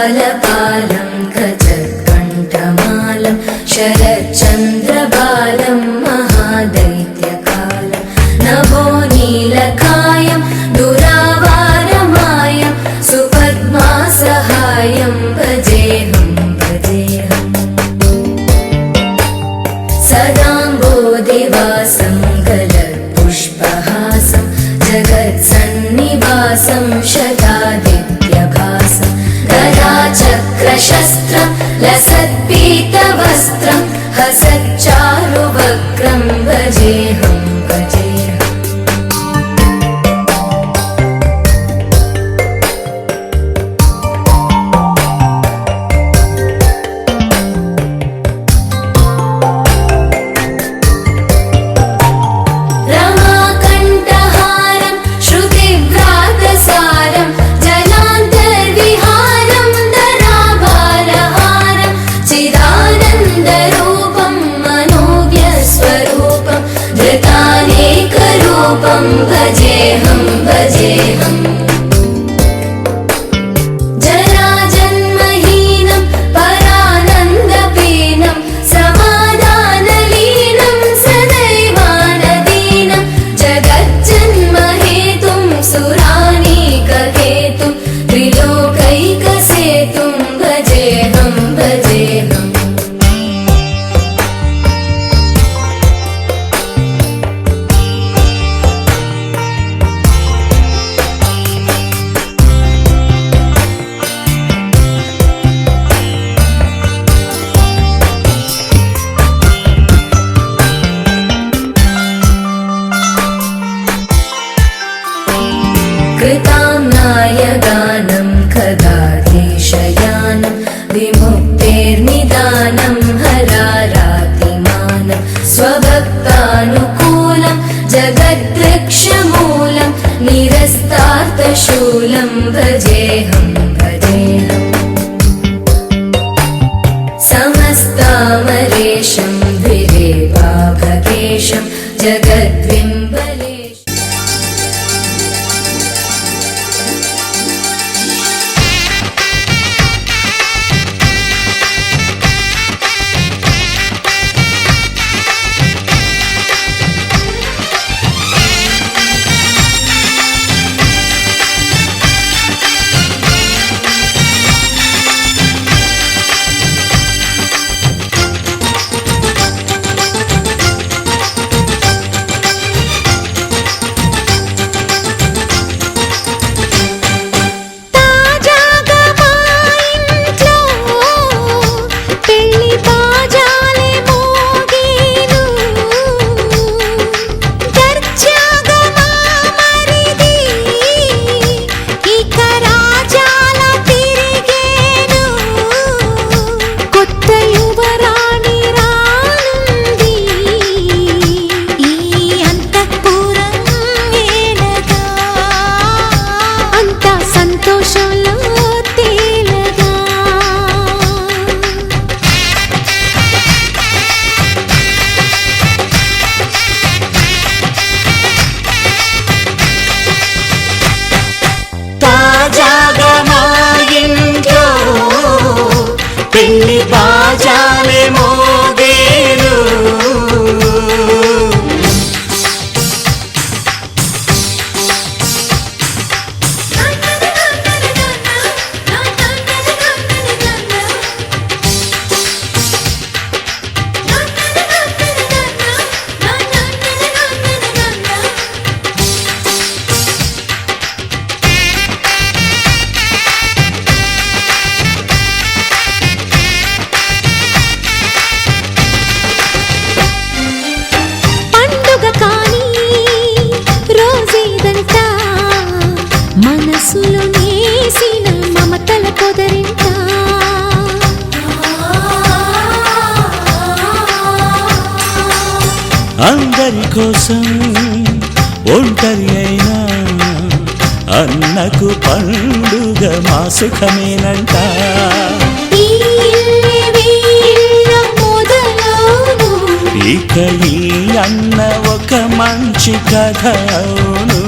कालपालं खचत्कण्ठमालं शरच्चन्द्रबालं महादैत्यकालं नभो नीलकायं दुरावारमायं सुपद्मासहायं भजेऽहं भजेऽहम् सदाम्बोधिवासं गलत्पुष्पहासं जगत्सन्निवासं शतादित्यभासं गदाचक्रशस्त्रं लसत्पीतवस्त्रं हसच्चारुवक्त्रं भजेऽहं भजेऽहम् रमाकण्ठहारं श्रुतिव्रातसारं जलान्तर्विहारं धराभारहारं चिदानन्दरूपं मनोज्ञस्वरूपं धृतानेकरूपं भजेऽहं भजेऽहम् जराजन्महीनं परानन्दपीनं समाधानलीनं सदैवानदीनं जगज्जन्महेतुं सुरानीकहेतुं त्रिलोकैकसेतुं भजेऽहं भजेऽहम् कृताम्नायगानं खगाधीशयानं विमुक्तेर्निदानं हरारातिमानं स्वभक्तानुकूलं जगद्वृक्षमूलं निरस्तार्थशूलं भजेऽहं भजेऽहम् समस्तामरेशं द्विरेवाभकेशं जगद्विम्बलेशम् పెళ్లి బాజాలే మోగేను మనసులో నేసిన మమతల పొదరింట అందరి కోసం ఒంటరి అయినా అన్నకు పండుగ మా సుఖమేనంట ఇక ఈ అన్న ఒక మంచి కథ అవును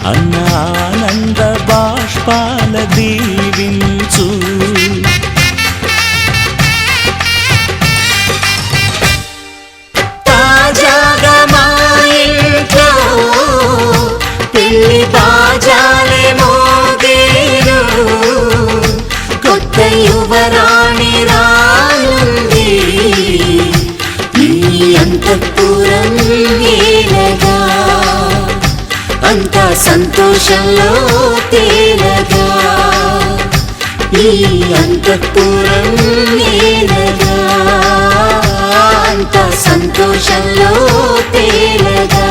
అన్న ఆనంద బాష్పాల దీవించు. తాజాగా మా ఇంట్లో పెళ్లి బాజాలే మోగేను, కొత్త యువరాణి రానుంది ఈ అంతఃపురం ఏలగా, అంతా సంతోషంలో తేలగా ఈ అంతఃపురం ఏలగా, అంతా సంతోషంలో తేలగా.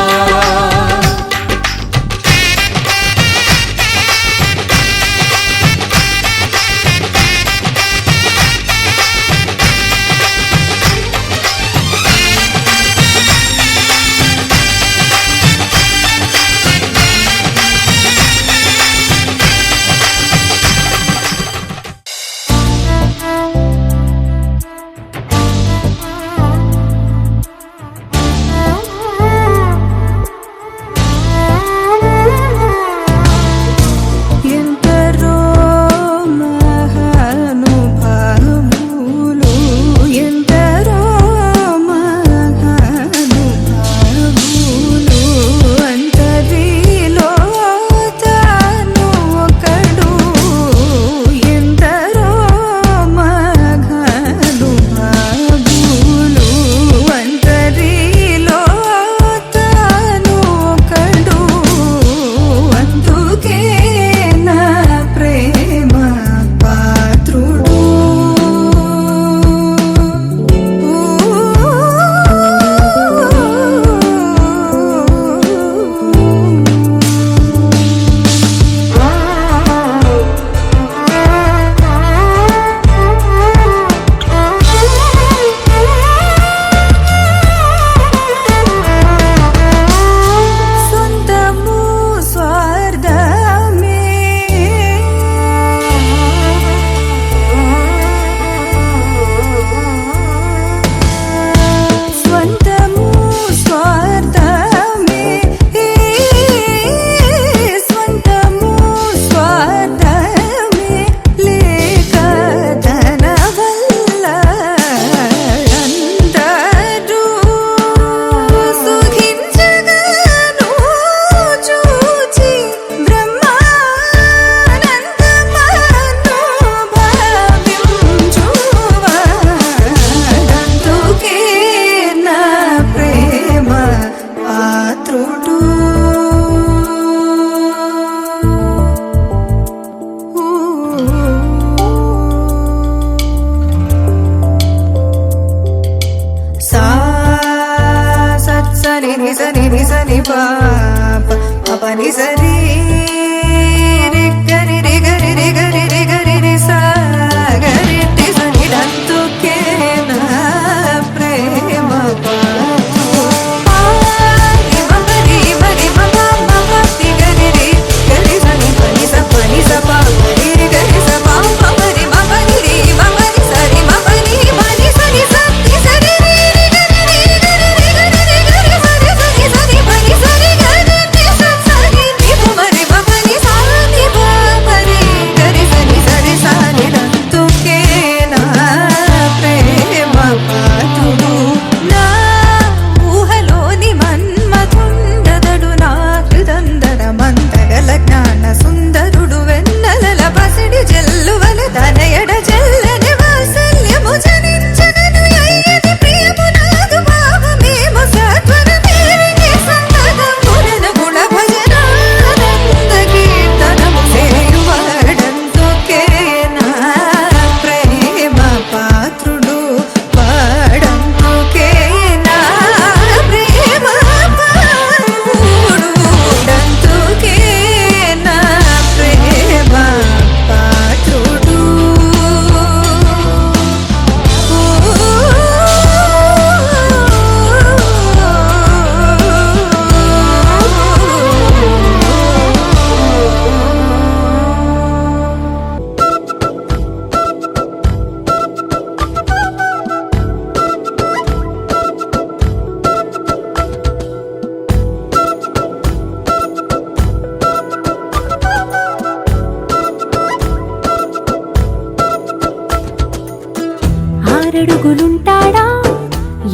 6 అడుగులుంటాడా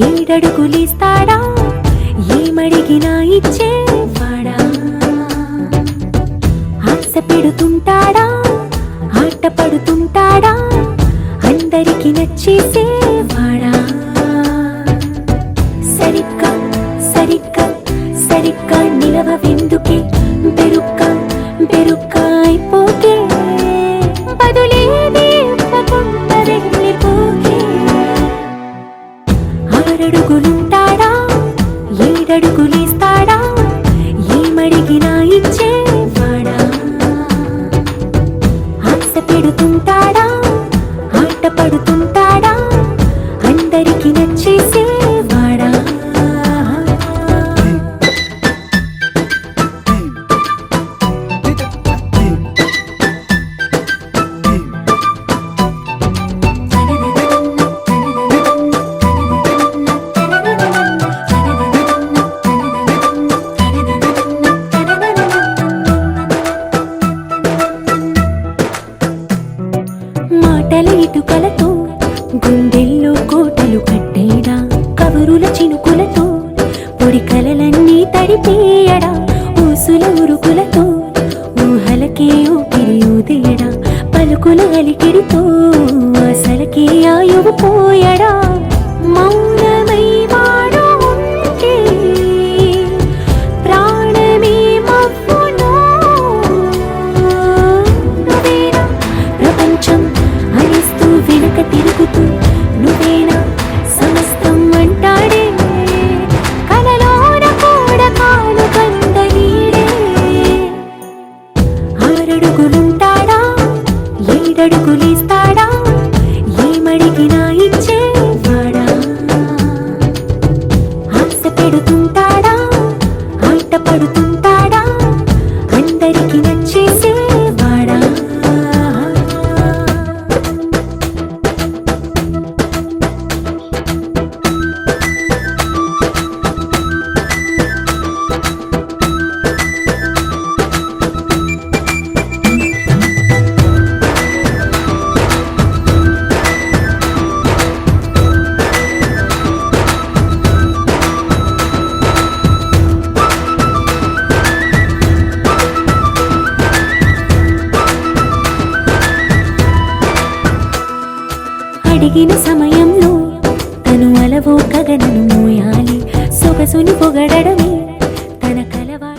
7 అడుగులేస్తాడా ఏమడిగినా ఇచ్చేవాడా ఆశ పెడుతుంటాడా ఆట పడుతుంటాడా అందరికి నచ్చేసేవాడా సరిగ్గా సరిగ్గా సరిగ్గా నిలవవెందుకే బెరుక్క అయిపోకే బదులేది ఇవ్వకుండా వెళ్ళిపోకే 6 అడుగులుంటాడా 7 అడుగులేస్తాడా ఏమడిగినా ఇచ్చేవాడా ఆశ పెడుతుంటాడా ఆట పడుతుంటాడా అందరికి నచ్చేసేవాడా మాటల ఇటుకలతో గుండెల్లో కోటలు కట్టేడా కబురుల చినుకులతో పొడి కలలన్నీ తడిపేయడా ఊసుల ఉరుకులతో ఊహలకే ఊపిరి ఊదేయడా పలుకుల అలికిడితో అసలకే ఆయువు పోయడా మౌనమై వాడు ఉంటే ప్రాణమే మవ్వునో నువ్వేనా ప్రపంచం అరిస్తూ వెనక తిరుగుతూ నువ్వేనా సమస్తం అంటాడే కలలోన కూడా కాలు కందనీడే 6 అడుగులుంటాడా 7 అడుగులేస్తాడా ఏమడిగినా ఇచ్చేవాడా ఆశ పెడుతుంటాడా ఆట పడుతుంటాడా అందరికి నచ్చేసేవాడా అడిగిన సమయంలో తను అలవో గగనను మోయాలి సొగసుని పొగడమే తన కలవా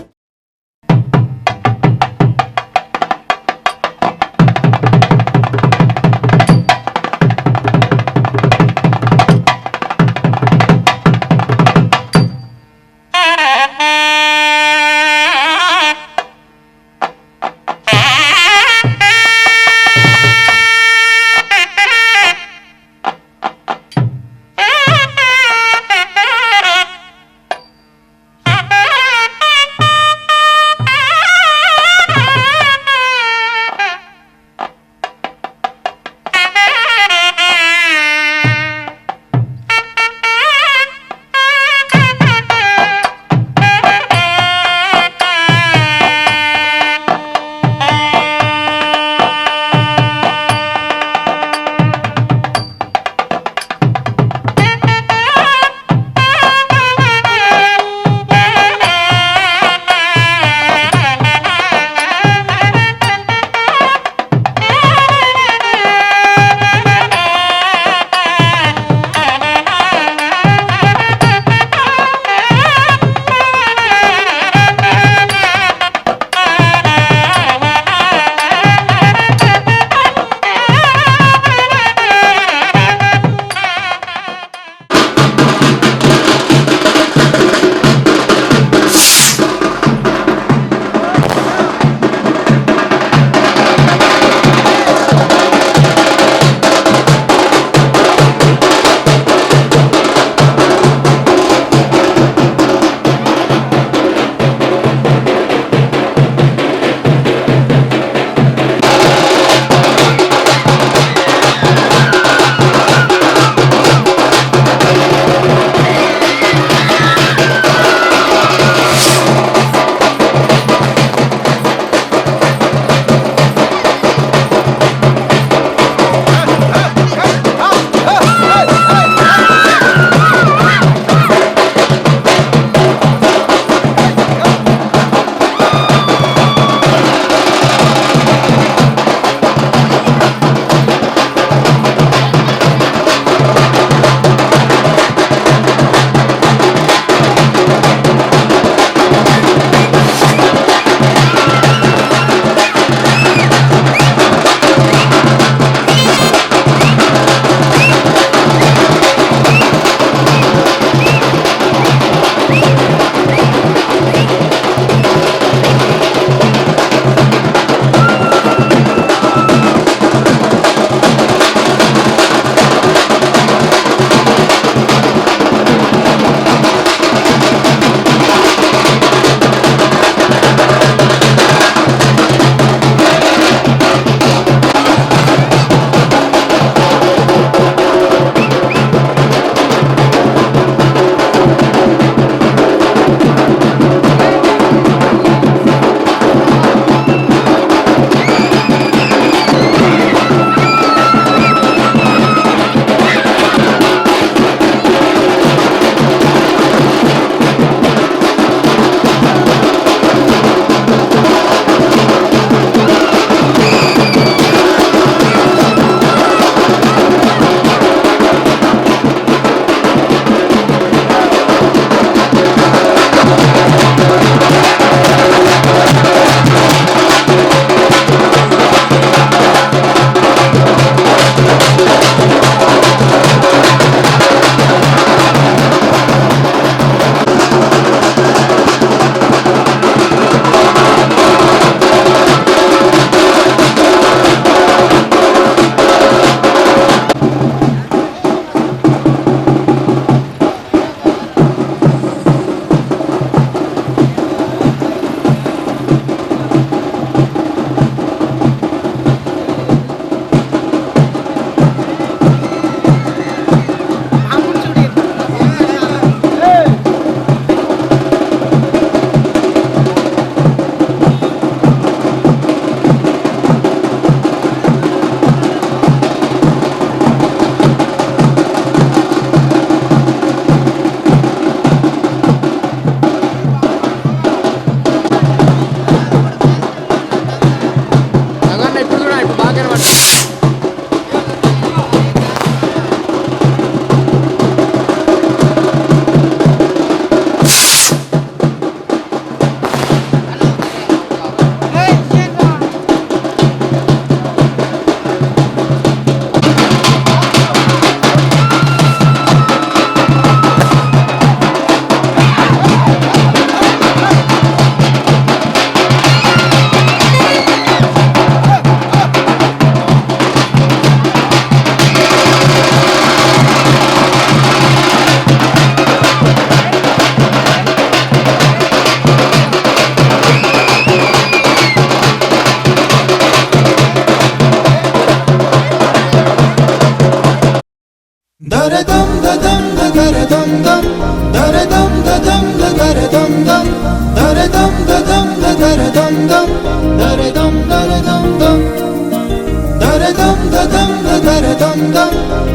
dum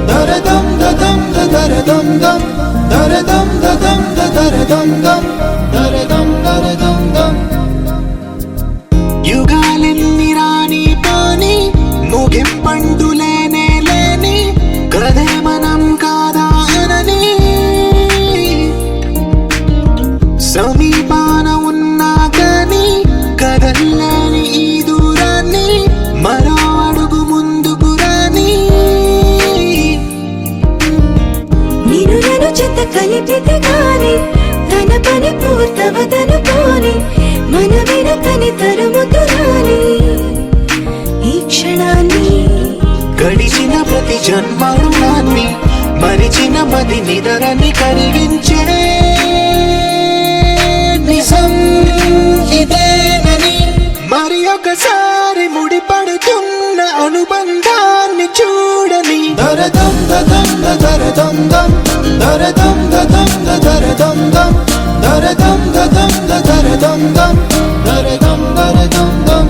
dara dum da dum da dara dum dum dara dum da dum da dara dum dum dara dum dum యుగాలెన్ని రాని పాని ముగింపండు లేనే లేని కదే మనం కాదా అనని సమీపాన ఉన్నా కానీ కదల్లేని ఈ దూరాన్ని మరో అడుగు ముందుకు రాని నిన్ను నన్ను చెత్త కలిపితే గాని తన పని పూర్తవదనుకోని మన వెనకని తరుముతురాని ఈ క్షణాన్ని గడిచిన ప్రతి జన్మరుణాన్ని మరిచిన మది నిదరని కలిగించే నిజం ఇదేనని మరి ఒకసారి ముడిపడుతున్న అనుబంధాన్ని చూడని dara dum da dum da dara dum dum dara dum da dum da dara dum dum dara dum da dum da dara dum dum dara dum dum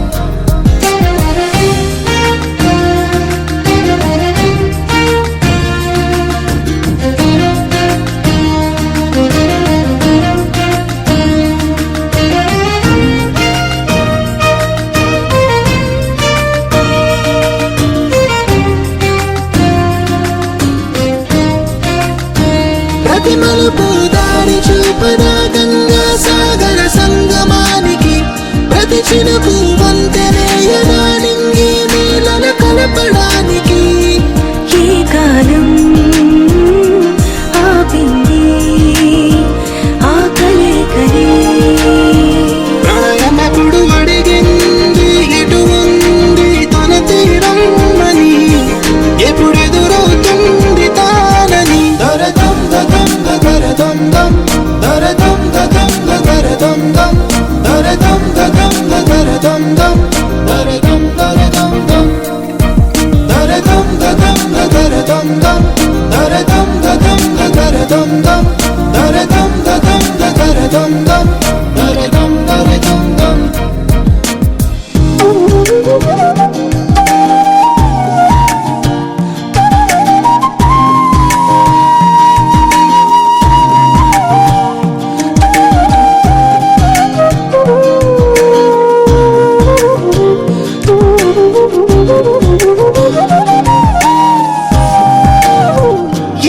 ప్రతి మలుపు దారి చూపదా గంగా సాగర సంగమానికి ప్రతి చినుకు వంతెనేయదా నింగి నీళ్ళను కలపడానికి ఏ కాలం ఆపింది ఆ కలే ప్రళయమప్పుడు అడిగింది ఎటు ఉంది తన తీరం అని ఎప్పుడెదురవుతుంది తానని dara dum da dum da dara dum dum dara dum da dum da dara dum dum dara dum da dum da dara dum dum dara dum dum dara dum da dum da dara dum dum dara dum da dum da dara dum dum dara dum da dum da dara dum dum dara dum dum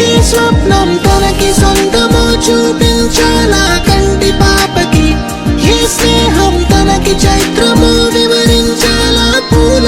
ఏ స్వప్నం తనకి సొంతమో చూపించాలా కంటి పాపకి ఏ స్నేహం తనకి చైత్రమో వివరించాలా పూల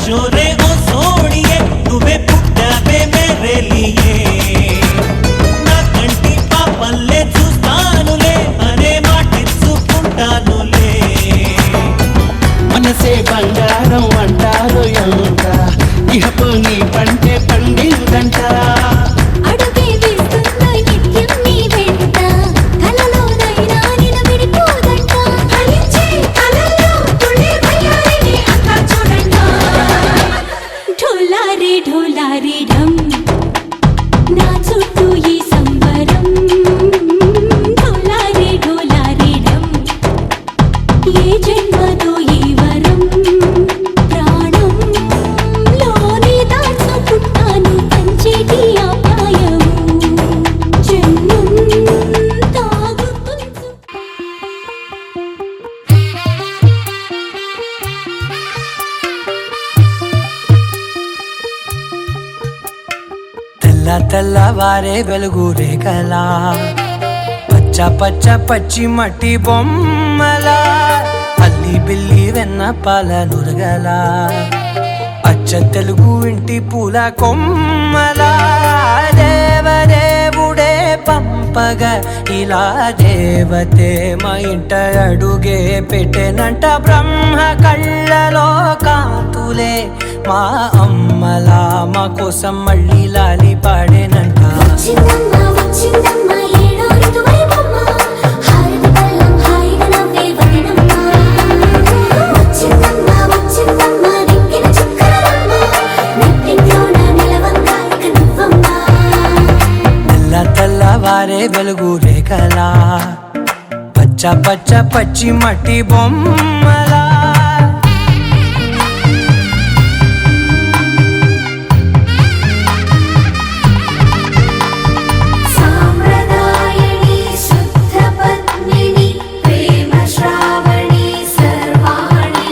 షోరే ఓ సోడియే నువ్వే పుట్టావే మేరే లియే నా కంటి పాపల్లే చూస్తానులే అనే మాటిచ్చుకుంటానులే మనసే బంగారం అంటారు ఎంత ఇహపు నీ పంటే పండిందంట అడుగే వేస్తున్న నిత్యం నీ వెంట కలలోనైనా నిన్ను విడిపోదంట ఫలించే కలల్లో తుళ్ళి వయ్యారిని అంతా చూడంట ఢోలారే ఢోలారే ఢమ్ నా చుట్టూ ఈ సంబరం ఢోలారే ఢోలారే ఢమ్ ఏ జన్మదో ఈ వరం ప్రాణంలోనే దాచుకుంటాను పంచేటి ఆప్యాయము జన్మం తాగుకుంటూ తెల్ల తెల్లవారే వెలుగు రేఖలా పచ్చ పచ్చ పచ్చి మట్టి బొమ్మలా అల్లి బిల్లి వెన్న పాల నురగలా అచ్చ తెలుగు ఇంటి పూల కొమ్మలా దేవదేవుడే పంపగా ఇలా దేవతే మా ఇంట అడుగే పెట్టెనంట బ్రహ్మ కళ్ళలో కాంతులే మా అమ్మలా మా కోసం మళ్ళీ లాలి పాడేనంట వచ్చిందమ్మ వచ్చిందమ్మ ఏడో ఋతువైవమ్మ హారతి పళ్ళం హాయిగా నవ్వే వదనమ్మ వచ్చిందమ్మ వచ్చిందమ్మ దిక్కిన చుక్కలమ్మ నెట్టింట్లోన నిలవంగా ఇక నువ్వమ్మ తెల్ల తెల్లవారే వెలుగు రేఖలా పచ్చ పచ్చ పచ్చి మట్టి బొమ్మలా సాంప్రదాయని శుద్ధ పద్మిని ప్రేమ శ్రావణి సర్వాణి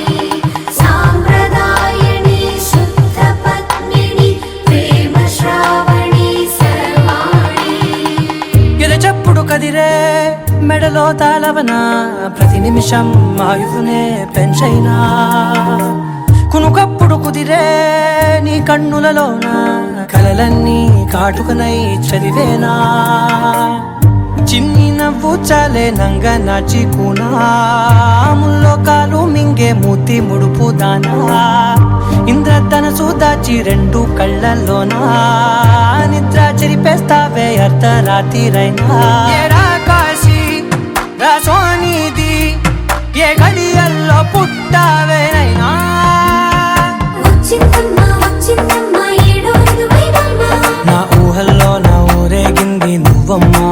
సాంప్రదాయని శుద్ధ పద్మిని ప్రేమ శ్రావణి సర్వాణి ఎరచప్పుడు కదిరే మెడలో తాళవన ప్రతి నిమిషం ఆయువునే పెంచైనా కునుకప్పుడు కుదిరే నీ కన్నులలోన కలలన్నీ కాటుకనై చదివేనా చిన్ని నవ్వు చాలే నంగ నాచి కూనాముల్లో కాలు మింగే మూతి ముడుపు దానా ఇంద్రధనసు దాచి రెండు కళ్ళల్లోనా నిద్ర చెరిపేస్తావే అర్ధరాత్రిరైనా ఏరా కాశీ రా సోనిది ఏ గడియల్లో పుట్టావేనైనా వచ్చిందమ్మ వచ్చిందమ్మ ఏడో ఋతువైవమ్మ నా ఊహల్లో నా ఊరేగింది నువ్వమ్మా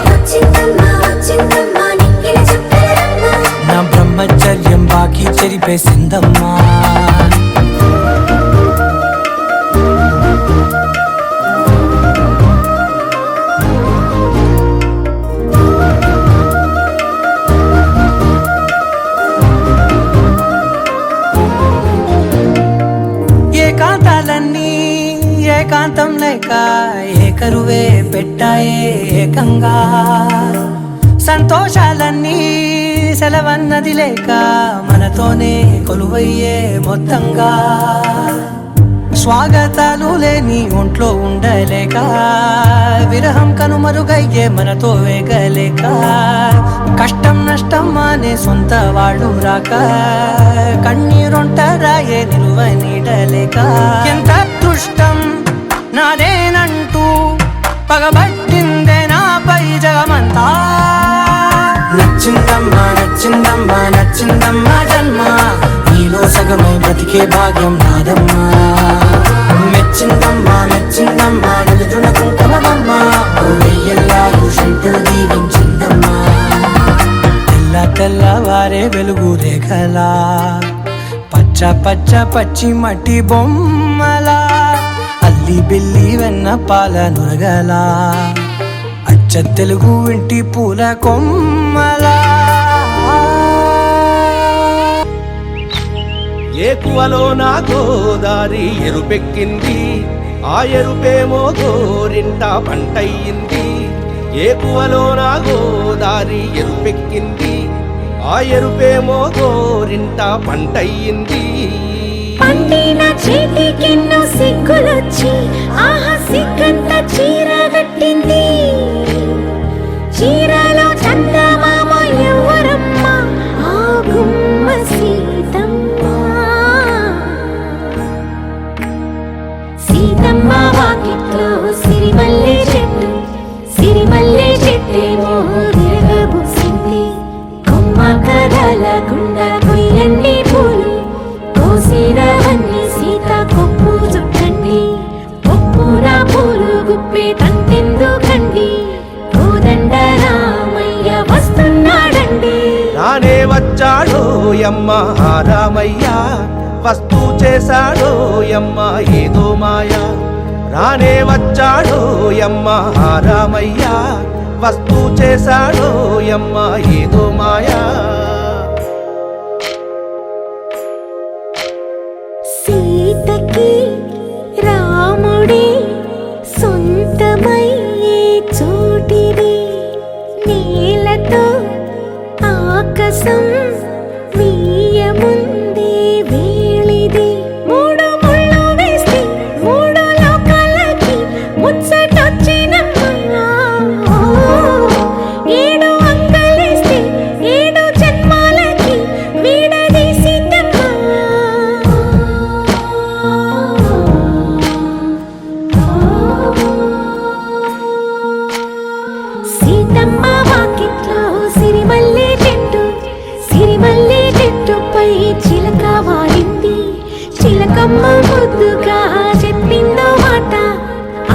వచ్చిందమ్మ వచ్చిందమ్మ నిక్కిన చుక్కలమ్మ నా బ్రహ్మచర్యం బాకీ చెరిపేసిందమ్మా ఏకాంతాలన్నీ ఏకాంతం లేక ఏకరువే పెట్టాయే ఏకంగా సంతోషాలన్నీ సెలవన్నది లేక మనతోనే కొలువయ్యే మొత్తంగా స్వాగతాలు లేని ఒంట్లో ఉండలేక విరహం కనుమరుగయ్యే మనతో వేగలేక కష్టం నష్టం అనే సొంత వాళ్ళు రాక కన్నీరొంటరాయే నిలువ నీడలేక ఎంత అదృష్టం నాదేనంటూ పగబట్టిందే నాపై జగమంతా నచ్చిందమ్మా నచ్చిందమ్మా నచ్చిందమ్మా జన్మ నీలో సగమై బ్రతికే భాగ్యం నాదమ్మా మెచ్చిందమ్మా మెచ్చిందమ్మా నిలుచున కుంకుమమ్మా వెయ్యల్లాగు శంకులు దీవించిందమ్మా తెల్ల తెల్లవారే వెలుగు రేఖలా పచ్చ పచ్చ పచ్చి మట్టి బొమ్మలా అల్లి బిల్లి వెన్న పాల నురగలా అచ్చ తెలుగు ఇంటి పూల కొమ్మలా ఏకువలో నా గోదారి ఎరుపెక్కింది ఆ ఎరుపేమో గోరింట పంటయ్యింది ఏకువలో నా గోదారి ఎరుపెక్కింది ఆ ఎరుపేమో గోరింట పంటయ్యింది కట్టిన చేతికెన్నో సిగ్గులొచ్చి ఆహా సిగ్గంత చీర కట్టింది. చీరలో చందమామ ఎవరమ్మ? ఆ గుమ్మ సీతమ్మ. సీతమ్మ వాకిట్లో సిరిమల్లె చెట్టు, సిరిమల్లె చెట్టేమో విరగబూసింది. కొమ్మ కదలకుండా కొయ్యండి పూలు, కోసిరవన్నీ సీత కొప్పు చుట్టండి. కొప్పున పూలు గుప్పే తంతెందుకండి, కోదండ రామయ్య వస్తున్నాడండి. రానే వచ్చాడో యమ్మ ఆ రామయ్య, వస్తూ చేశాడో యమ్మ ఏదో మాయా. రానే వచ్చాడో యమ్మ ఆ రామయ్య, వస్తూ చేశాడో యమ్మ ఏదో మాయా. సీతకి రాముడే సొంతమయ్యే చోటిది. నేలతో ఆకాశం వీయముందే వేళిది. మూడు ముళ్ళు వేస్తే మూడు లోకాలకి ముచ్చటొచ్చినమ్మా. ఏడు అంగలేస్తే ఏడు జన్మాలకి వీడదీసిందమ్మా. సీతమ్మ వాకిట్లో సిరిమల్లె చెట్టు, సిరిమల్లె చెట్టుపై చిలక వాలింది. చిలకమ్మ ముద్దుగా చెప్పిందో మాట,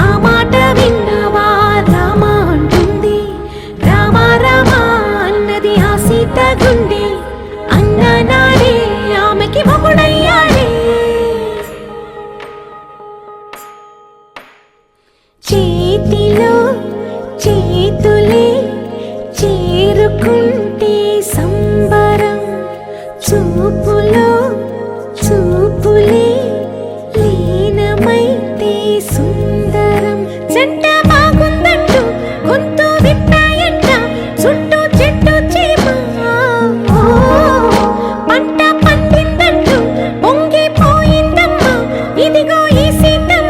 ఆ మాట విన్నవా రామ అంటుంది. రామ రామ అన్నది ఆ సీత గుండె, అన్ననాడే ఆమెకి మొగుడయ్యాడే. చేతిలో చేతులే చేరుకుంటే సంబరం, చూపులో చూపులే లీనమైతే సుందరం. జంట బాగుందంటూ గొంతు విప్పాయంట చుట్టూ చెట్టు చీమ. పంట పండిందంటూ పొంగిపోయిందమ్మా ఇదిగో ఈ సీతమ్మ.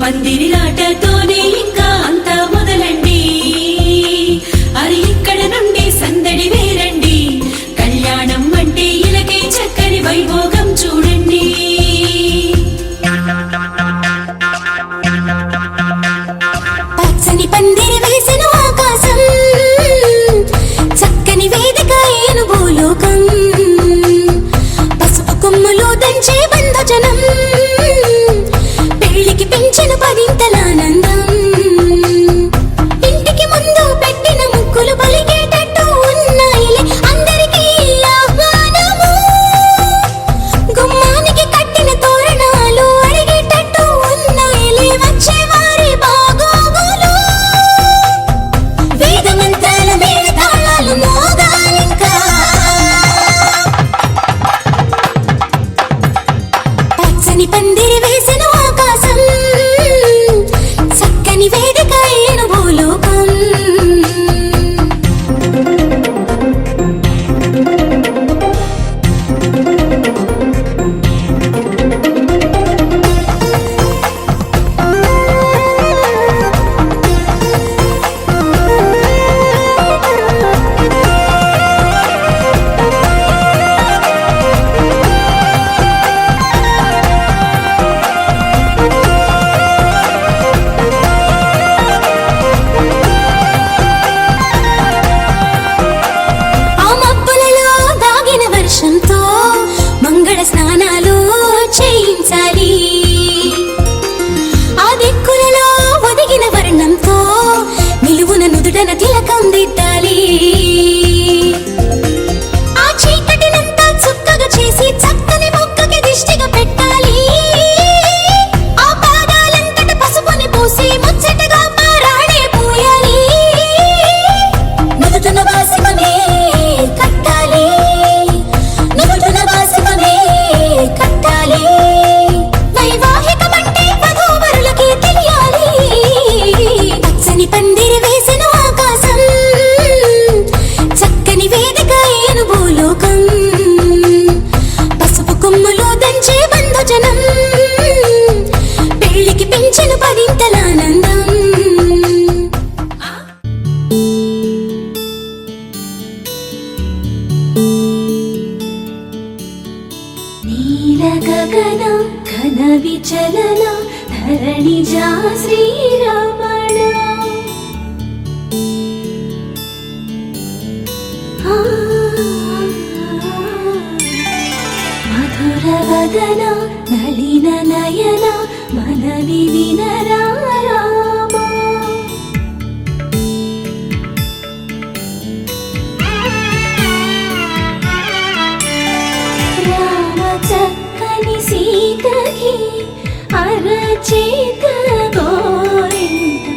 పందిరిలాటతోనే ఇంకా అంతా మొదలండి. అది ఇక్కడ నుండి సందడి వేరండి. కళ్యాణం అంటే ఇలాగే చక్కని వైభోగం చూడండి. పచ్చని పన్న ధరణిజా శ్రీరమణ మధుర వదన నళిన నయన మనవి వినరా రామా రామ చక్కని సీతకి అరచేత గోరింట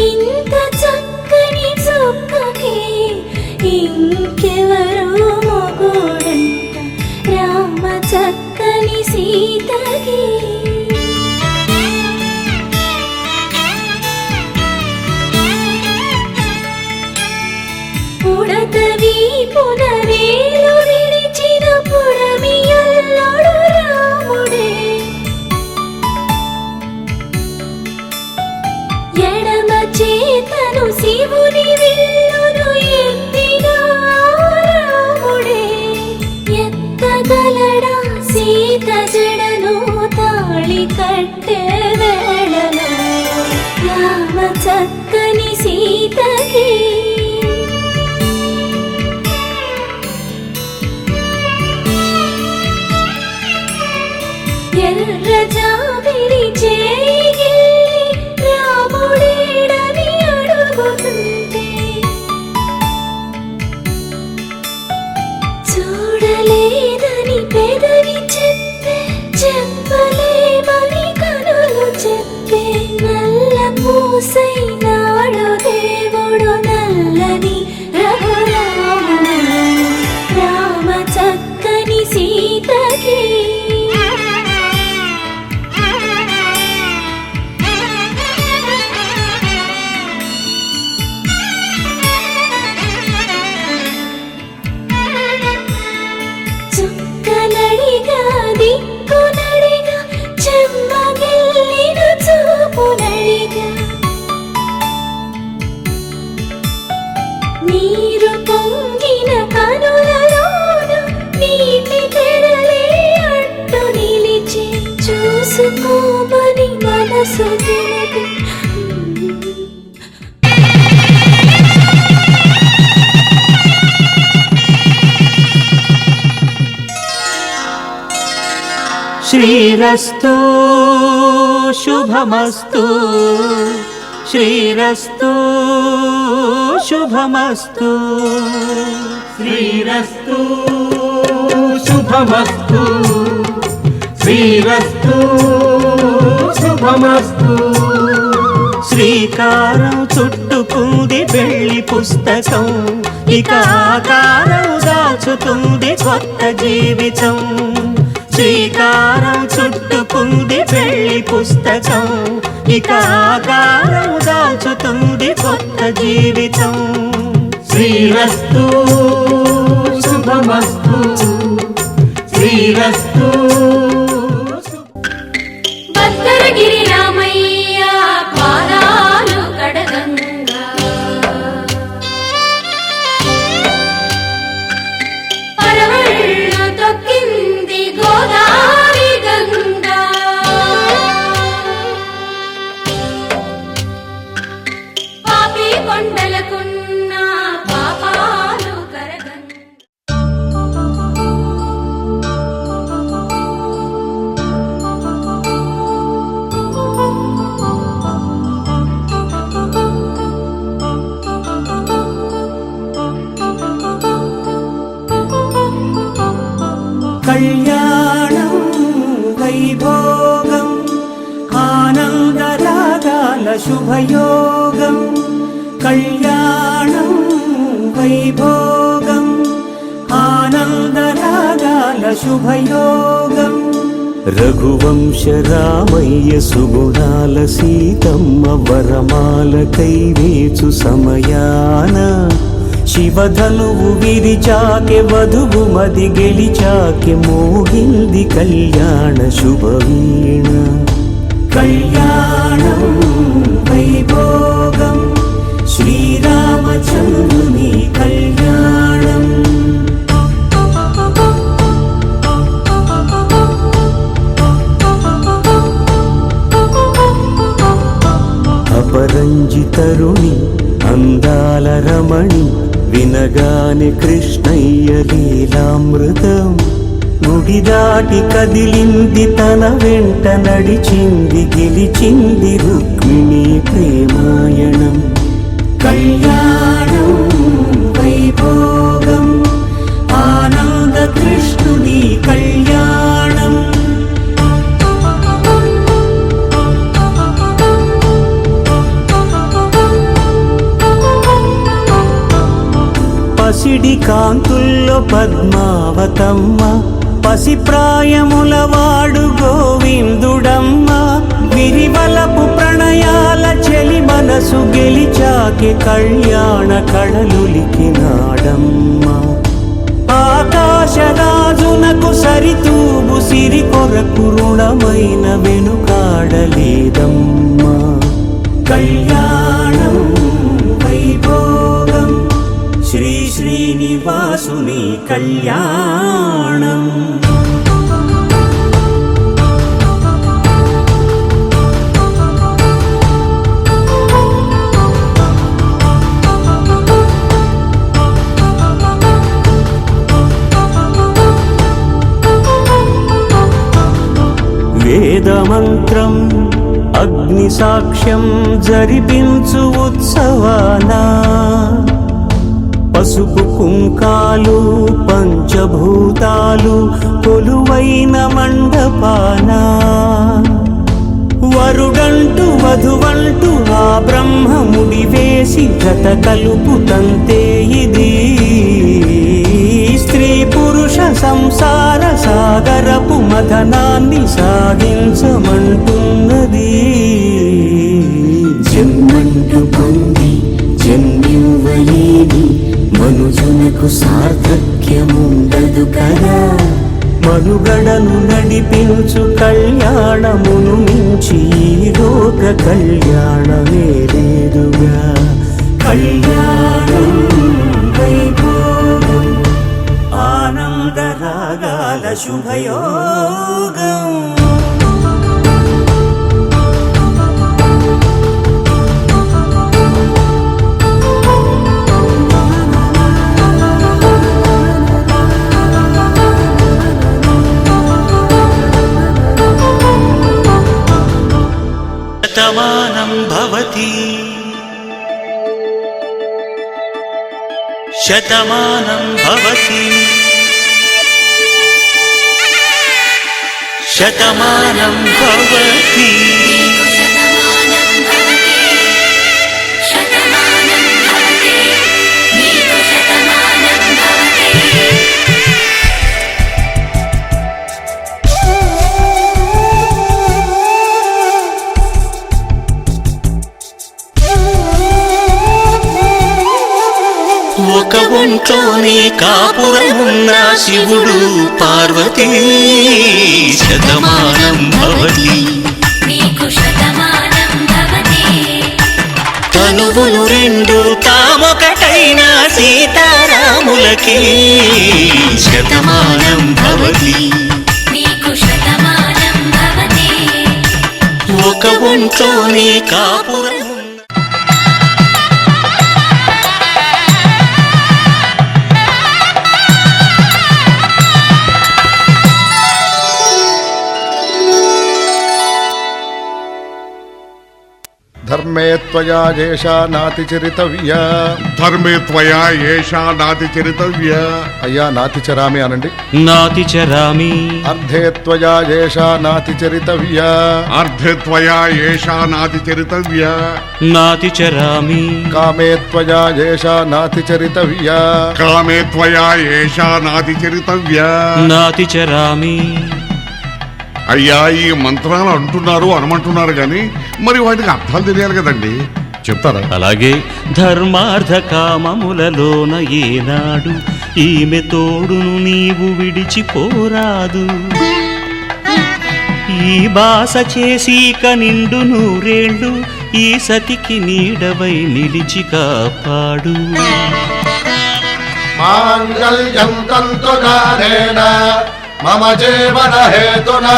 ఇంత చక్కని చుక్కకి ఇంకెవరు మొగుడంట రామ చక్కని సీతకి పుడతవి పునవేలు విడిచిన పుడమియల్లోడు రాముడే ఎడమ చేతను శివుని విల్లును ఎత్తిన రాముడే ఎత్తగలడా సీత జడను తాళి కట్టే వేళలో రామ చక్కని సీతకి ఎర్ర జాబిలి చేయి రాముడేడని అడుగుతుంటే చూడలేదని పెదవి చెప్పే చెప్పలేమని కనులు చెప్పే నల్ల పూసైనాడు దేవుడు నల్లని రఘురాముడు రామ చక్కని సీతకి చుక్కనడిగా దిక్కునడిగా చెమ్మగిల్లిన చూపునడిగా నీరు పొంగిన కనులలోన నీటి తెరలే అడ్డు నిలిచి చూసుకోమని మనసు తెలిపి శ్రీరస్తు శుభమస్తు శ్రీరస్తు శుభమస్తు శ్రీరస్తు శుభమస్తు శ్రీరస్తు శుభమస్తు శ్రీకారం చుట్టుకుంది వెళ్ళి పుస్తకం ఇక ఆకారం దాచుతుంది కొత్త జీవితం శ్రీకారం చుట్టుకుంది వెళ్ళి పుస్తకం ఇక ఆకారం దాచుతుంది కొత్త జీవితం శ్రీరస్తు శుభమస్తు శ్రీరస్తు భద్రగిరి రామయ్య పాదాలు కడగంగా పరవళ్ళు తొక్కింది గోదావరి గంగా పాపి కొండలకున్న పాపాలు కరగంగా కళ్యాణం వైభోగం ఆనందరాగాల శుభయోగం కళ్యాణం వైభోగం ఆనందరాగాల శుభయోగం రఘువంశ రామయ్య సుగుణాల సీతమ్మ వరమాల కైవేచు సమయాన శివధనువు విరిచాకె వధువు మది గెలిచాకె మోగింది కళ్యాణ శుభవీణ కళ్యాణం వైభోగం శ్రీరామచంద్రుని కళ్యాణం అపరంజి తరుణి అందాల రమణి వినగానే కృష్ణయ్య లీలామృతం గుడి దాటి కదిలింది తన వెంట నడిచింది గెలిచింది రుక్మిణి ప్రేమాయణం కళ్యాణం వైభోగం ఆనంద కృష్ణుని కళ్యాణం పసిడి కాంతుల్లో పద్మావతమ్మ పసిప్రాయముల వాడు గోవిందుడమ్మ విరివలపు ప్రణయాల చెలి మనసు గెలిచాకే కళ్యాణ కళలులికినాడమ్మ ఆకాశరాజునకు సరితూబు సిరి కొరకు రుణమైన వెనుకాడలేదమ్మా కళ్యాణం వైభోగం శ్రీ శ్రీనివాసుని కళ్యాణం వేదమంత్రం అగ్ని సాక్ష్యం జరిపించు ఉత్సవానా పసుపు కుంకాలు పంచభూతాలు కొలువైన మండపానా వరుడంటూ వధువంటూ ఆ బ్రహ్మముడి వేసి జత కలుపుతంతే ఇది స్త్రీ పురుష సంసార సాగరపు మథనాన్ని సాగించమంటున్నది జన్మంటూ పొంది జన్మివ్వలేని మనుజునకు సార్థక్యముండదు కదా మనుగడను నడిపించు కళ్యాణమును మించి ఈ లోక కళ్యాణమే లేదుగా కళ్యాణం వైభోగం ఆనంద రాగాల శుభయోగం శతమానం భవతి శతమానం భవతి శతమానం భవతి ఒక ఒంట్లోనే కాపురమున్న శివుడు పార్వతీ శతమానం భవతి తనువులు రెండు తామొకటైన సీతారాములకి శతమానం భవతి ఒక ఒంట్లోనే కాపురం ధర్మే త్వయా ఏషా నాతి చరితవ్య ధర్మే త్వయా ఏషా నాతి చరితవ్య అయ్యా నాతి చరామి అనండి నాతి చరామి అర్ధే త్వయా ఏషా నాతి చరితవ్య అర్ధే త్వయా ఏషా నాతి చరితవ్య నాతి చరామి కామే త్వయా ఏషా నాతి చరితవ్య కామే త్వయా ఏషా నాతి చరితవ్య నాతి చరామి అయ్యా ఈ మంత్రాలు అంటున్నారు అనమంటున్నారు కానీ మరి వాటికి అర్థాలు తెలియాలి కదండి చెప్తారా అలాగే ధర్మార్థ కామములలోన ఏనాడు ఈమె తోడును నీవు విడిచిపోరాదు ఈ బాస చేసి నిండు నూరేళ్ళు ఈ సతికి నీడవై నిలిచి కాపాడు మాంగళ్యం తంతునారేణ మమ జీవన హేతునా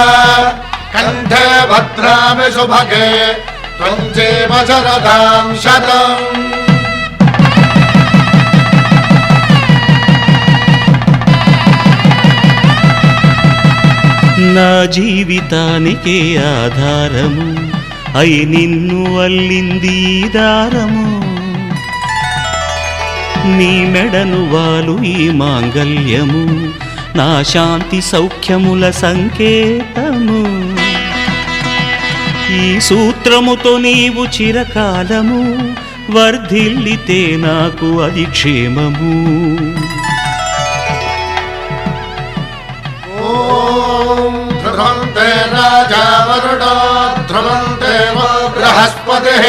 కంఠే భద్రామి శుభగే త్వం చేవ శరదాం శతం. నా జీవితానికే ఆధారము అయి నిన్ను అల్లింది ఈ దారము. నీ మెడను వాలు ఈ మాంగల్యము నా శాంతి సౌఖ్యముల సంకేతము. ఈ సూత్రముతో నీవు చిరకాలము వర్ధిల్లితే నాకు అది క్షేమము. ఓం ధ్రువంతే రాజా వరుణో ధ్రువంతే బృహస్పతిః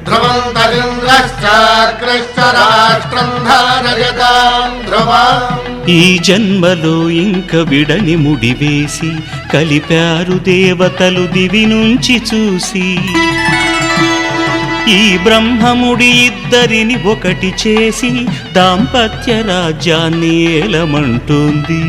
ధ్రువంతరింద్రశ్చాగ్రశ్చ రాష్ట్రం ధారయతాం ధ్రువం. ఈ జన్మలో ఇంక విడని ముడివేసి కలిపారు దేవతలు దివి నుంచి చూసి. ఈ బ్రహ్మముడి ఇద్దరిని ఒకటి చేసి దాంపత్య రాజ్యాన్ని ఏలమంటుంది.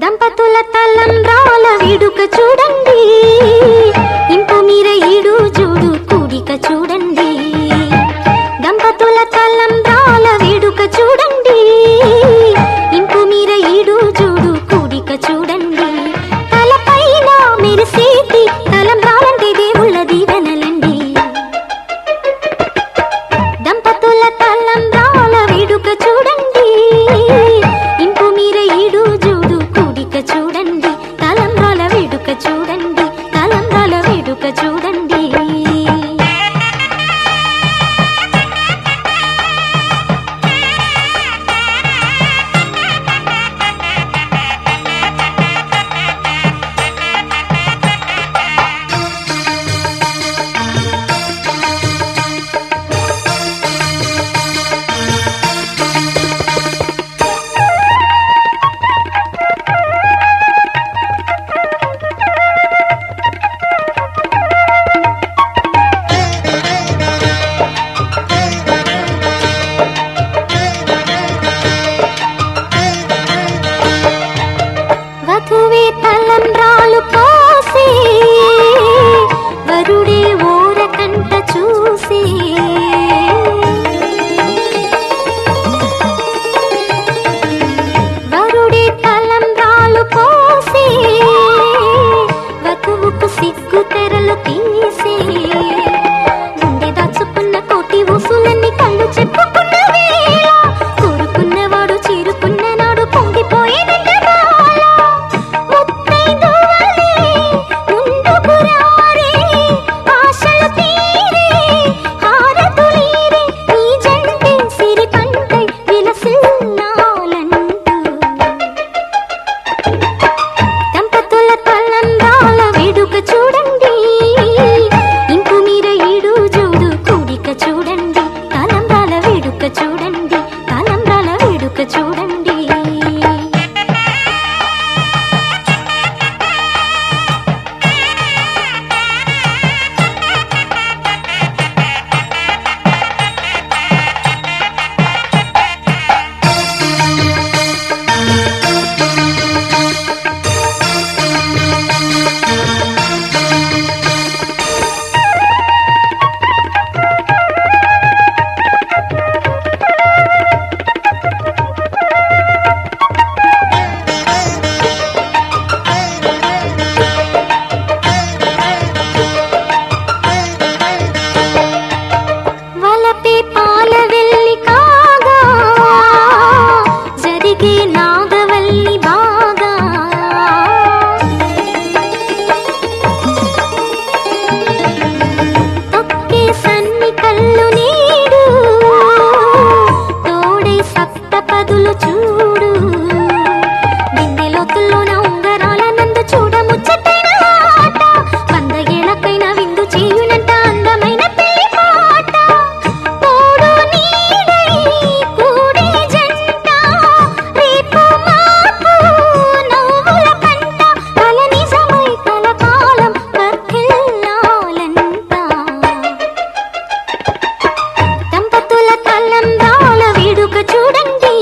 దంపతుల తలంబ్రాల వేడుక చూడండి, ఇంపు మీర ఈడు జోడు కూడిక చూడండి. దంపతుల తలంబ్రాల వేడుక చూడండి, ఇంపు మీర ఈడు జోడు కూడిక చూడండి. తలపైన మెరిసేటి తలంబ్రాలంటే దేవుళ్ళ దీవెనలండి. దంపతుల తలంబ్రాల వేడుక చూడండి, ఇంపు మీర ఈడు జోడు కూడిక చూడండి. తలంబ్రాల వేడుక చూడండి, తలంబ్రాల వేడుక చూడండి. వధువే తలంబ్రాలు పోసే, వరుడే ఓరకంట చూసే. వరుడే తలంబ్రాలు పోసే, వధువుకు సిగ్గు తెరలు తీసే. గుండె దాచుకున్న కోటి ఊసులన్నీ కళ్ళు చెప్పుకున్న వేళ, కోరుకున్నవాడు చేరుకున్న నాడు పొంగిపోయేదంట బాల. ముత్తైదువలే ముందుకు రారే, ఆశలు తీరే, హారతులీరే, ఈ జంటే సిరి పంటై విలసిల్లాలంటూ. దంపతుల తలంబ్రాల వేడుక చూడండి, ఇంపు మీర ఈడు జోడు కూడిక చూడండి. తలంబ్రాల వేడుక చూడండి, తలంబ్రాల వేడుక చూడండి. ముద్దులు చూడు నిన్నెలోతుల్లోన ఉంగరాల నందు చూడ ముచ్చటైన ఆట 100 ఏళ్లకైనా విందు చేయునంట అందమైన పెళ్లి పాట తోడు నీడై కూడే జంట రేపు మాపు నవ్వుల పంట కల నిజమై కలకాలం వర్ధిల్లాలంట దంపతుల తలంబ్రాల వేడుక చూడండి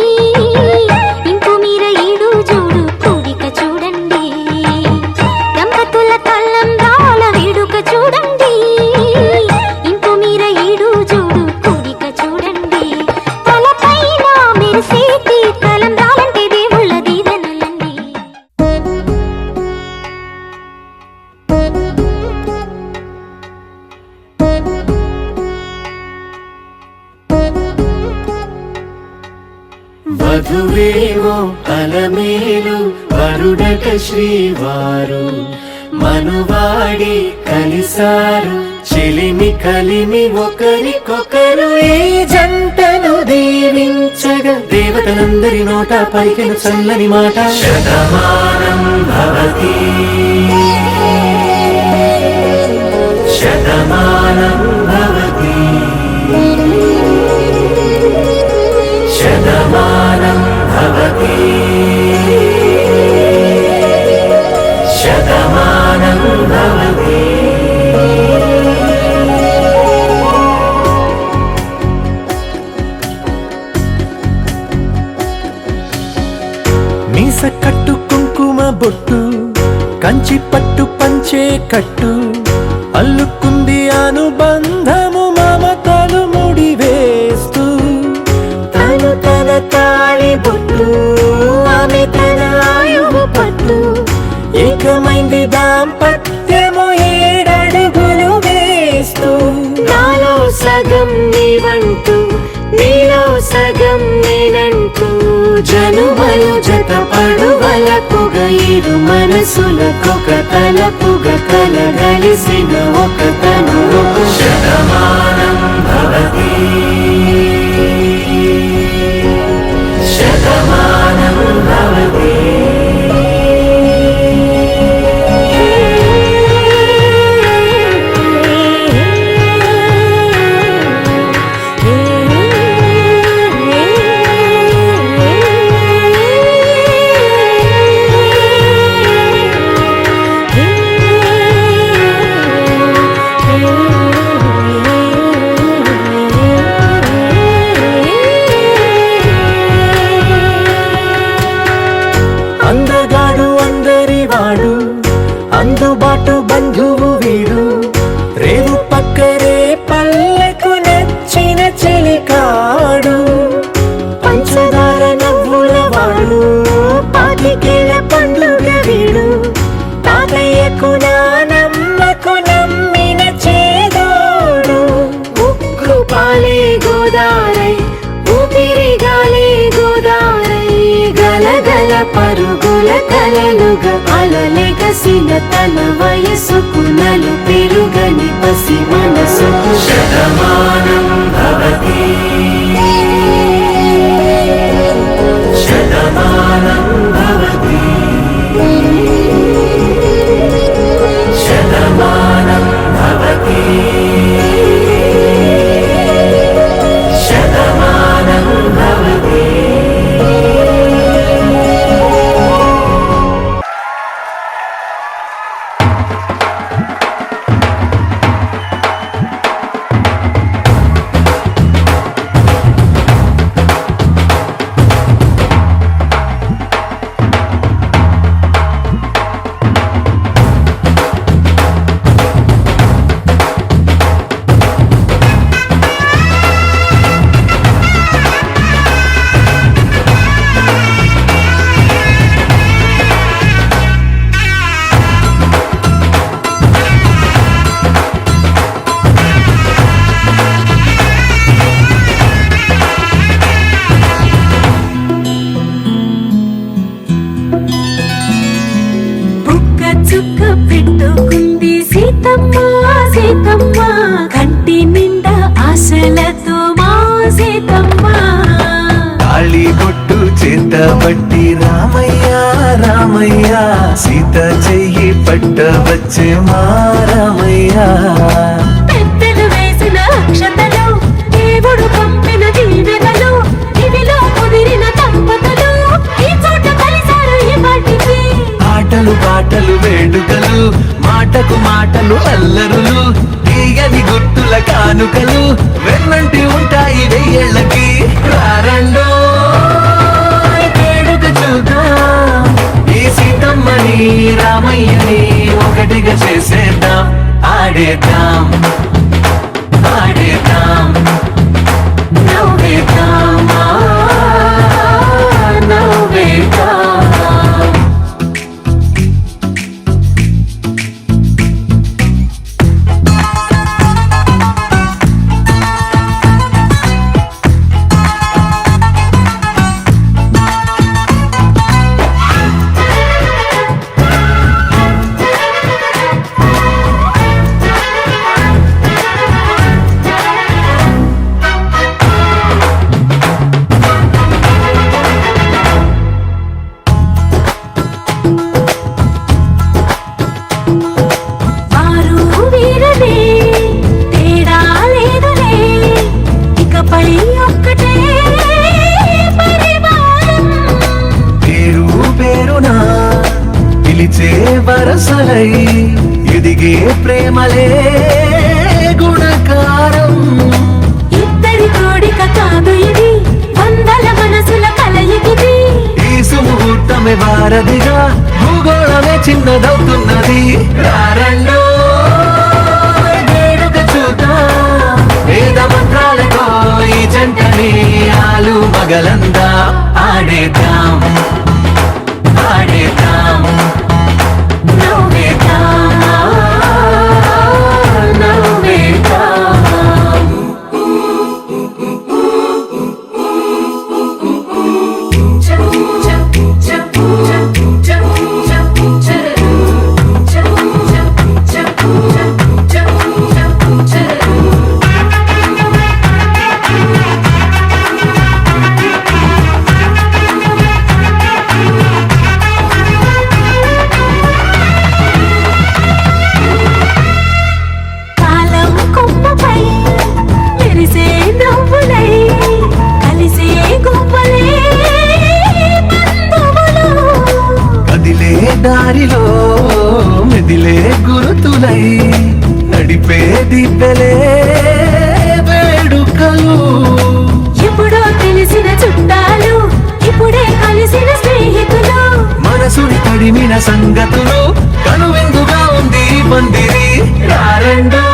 ఇంకు మీర ఈడు జోడు కూడిక చూడండి దంపతుల తలంబ్రాల వేడుక చూడండి ఇంకు మీర ఈడు జోడు కూడిక చూడండి తలపైన మెరిసేటి తలంబ్రాలంటే దేవుళ్ళ దీవెనలండి వధువేవో అలమేలు వరుడట శ్రీవారు మనువాడి కలిసారు చెలిమి కలిమి ఒకరికొకరు ఈ జంటను దీవించగా దేవతలందరి నోట పలికిన చల్లని మాట శతమానం భవతి శతమానం భవతి శతమానం భవతి శతమానం భవతి మీస కట్టు కుంకుమ బొట్టు కంచి పట్టు పంచే కట్టు అల్లుకుంది అనుబంధము మమతలు ముడివేస్తూ తను తన తాళి బొట్టు ఆమె తన ఆయువు పట్టు ఏకమైంది దాంపత్యము 7 అడుగులు వేస్తూ నాలో సగం నీవంటూ నీలో సగం నేనంటూ జనుమలు జత పడువలకుగ ఇరు మనసులకొక తలపుగ కలగలిసిన ఒక తను శతమానం భవతి శతమానం భవతి అందగాడు అందరివాడు అందుబాటు బంధువు వీడు రేవు పక్కరే పల్లెకు నచ్చిన చెలికాడు పంచదార నవ్వుల వాడు పాతికేల పండుగ వీడు తాతయ్యకు నానమ్మకు నమ్మిన చేదోడు ఉక్కు పాలే గోదారై ఊపిరి గాలే గోదారై గలగల పరుగుల కలలుగా అలలెగసిన తన వయసుకు నలు పెరుగని పసి మనసుకు శతమానం భవతి శతమానం భవతి శతమానం భవతి శతమానం భవతి చేతబట్టి రామయ్య రామయ్య సీత చెయ్యి పట్టవచ్చే మా రామయ్య పెద్దలు వేసిన అక్షతలు దేవుడు పంపిన దీవెనలు ఇవిలో కుదిరిన దంపతులు ఈ చోట కలిసారు ఈ పాటికి ఆటలు పాటలు వేడుకలు మాటకు మాటలు అల్లరులు తీయని గుర్తుల కానుకలు వెన్నంటి ఉంటాయి వెయ్యేళ్ళకి రారండో వేడుక చూద్దాం ఈ సీతమ్మని రామయ్యని ఒకటిగా చేసేద్దాం ఆడేద్దాం ఆడేద్దాం నవ్వేద్దాం నవ్వేద్దాం వారు వీరలే తేడా లేదులే ఇకపై ఒక్కటే పరివారం పేరు పేరునా పిలిచే వరసలై ఎదిగే ప్రేమలే గుణకారం ఇద్దరి కోడిక కాదు ఇది వందల మనసుల కలయికిది ఈ సుముహూర్తమే వారధిగా భూగోళమే చిన్నదవుతున్నది రారండో వేడుక చూద్దాం వేద మంత్రాలతో ఈ జంటని ఆలు మగలందా ఆడేద్దాం ఆడేద్దాం నవ్వేద్దాం నవ్వేద్దాం కాలం కొమ్మపై మెరిసే నవ్వులై కలిసే గువ్వలే బంధువులు కదిలే దారిలో మెదిలే గురుతులై నడిపే దిబ్బెలే వేడుకలు ఎప్పుడో తెలిసిన చుట్టాలు ఇప్పుడే కలిసిన స్నేహితులు మనసుని తడిమిన సంగతులు కనువిందుగా ఉంది ఈ పందిరి రారండో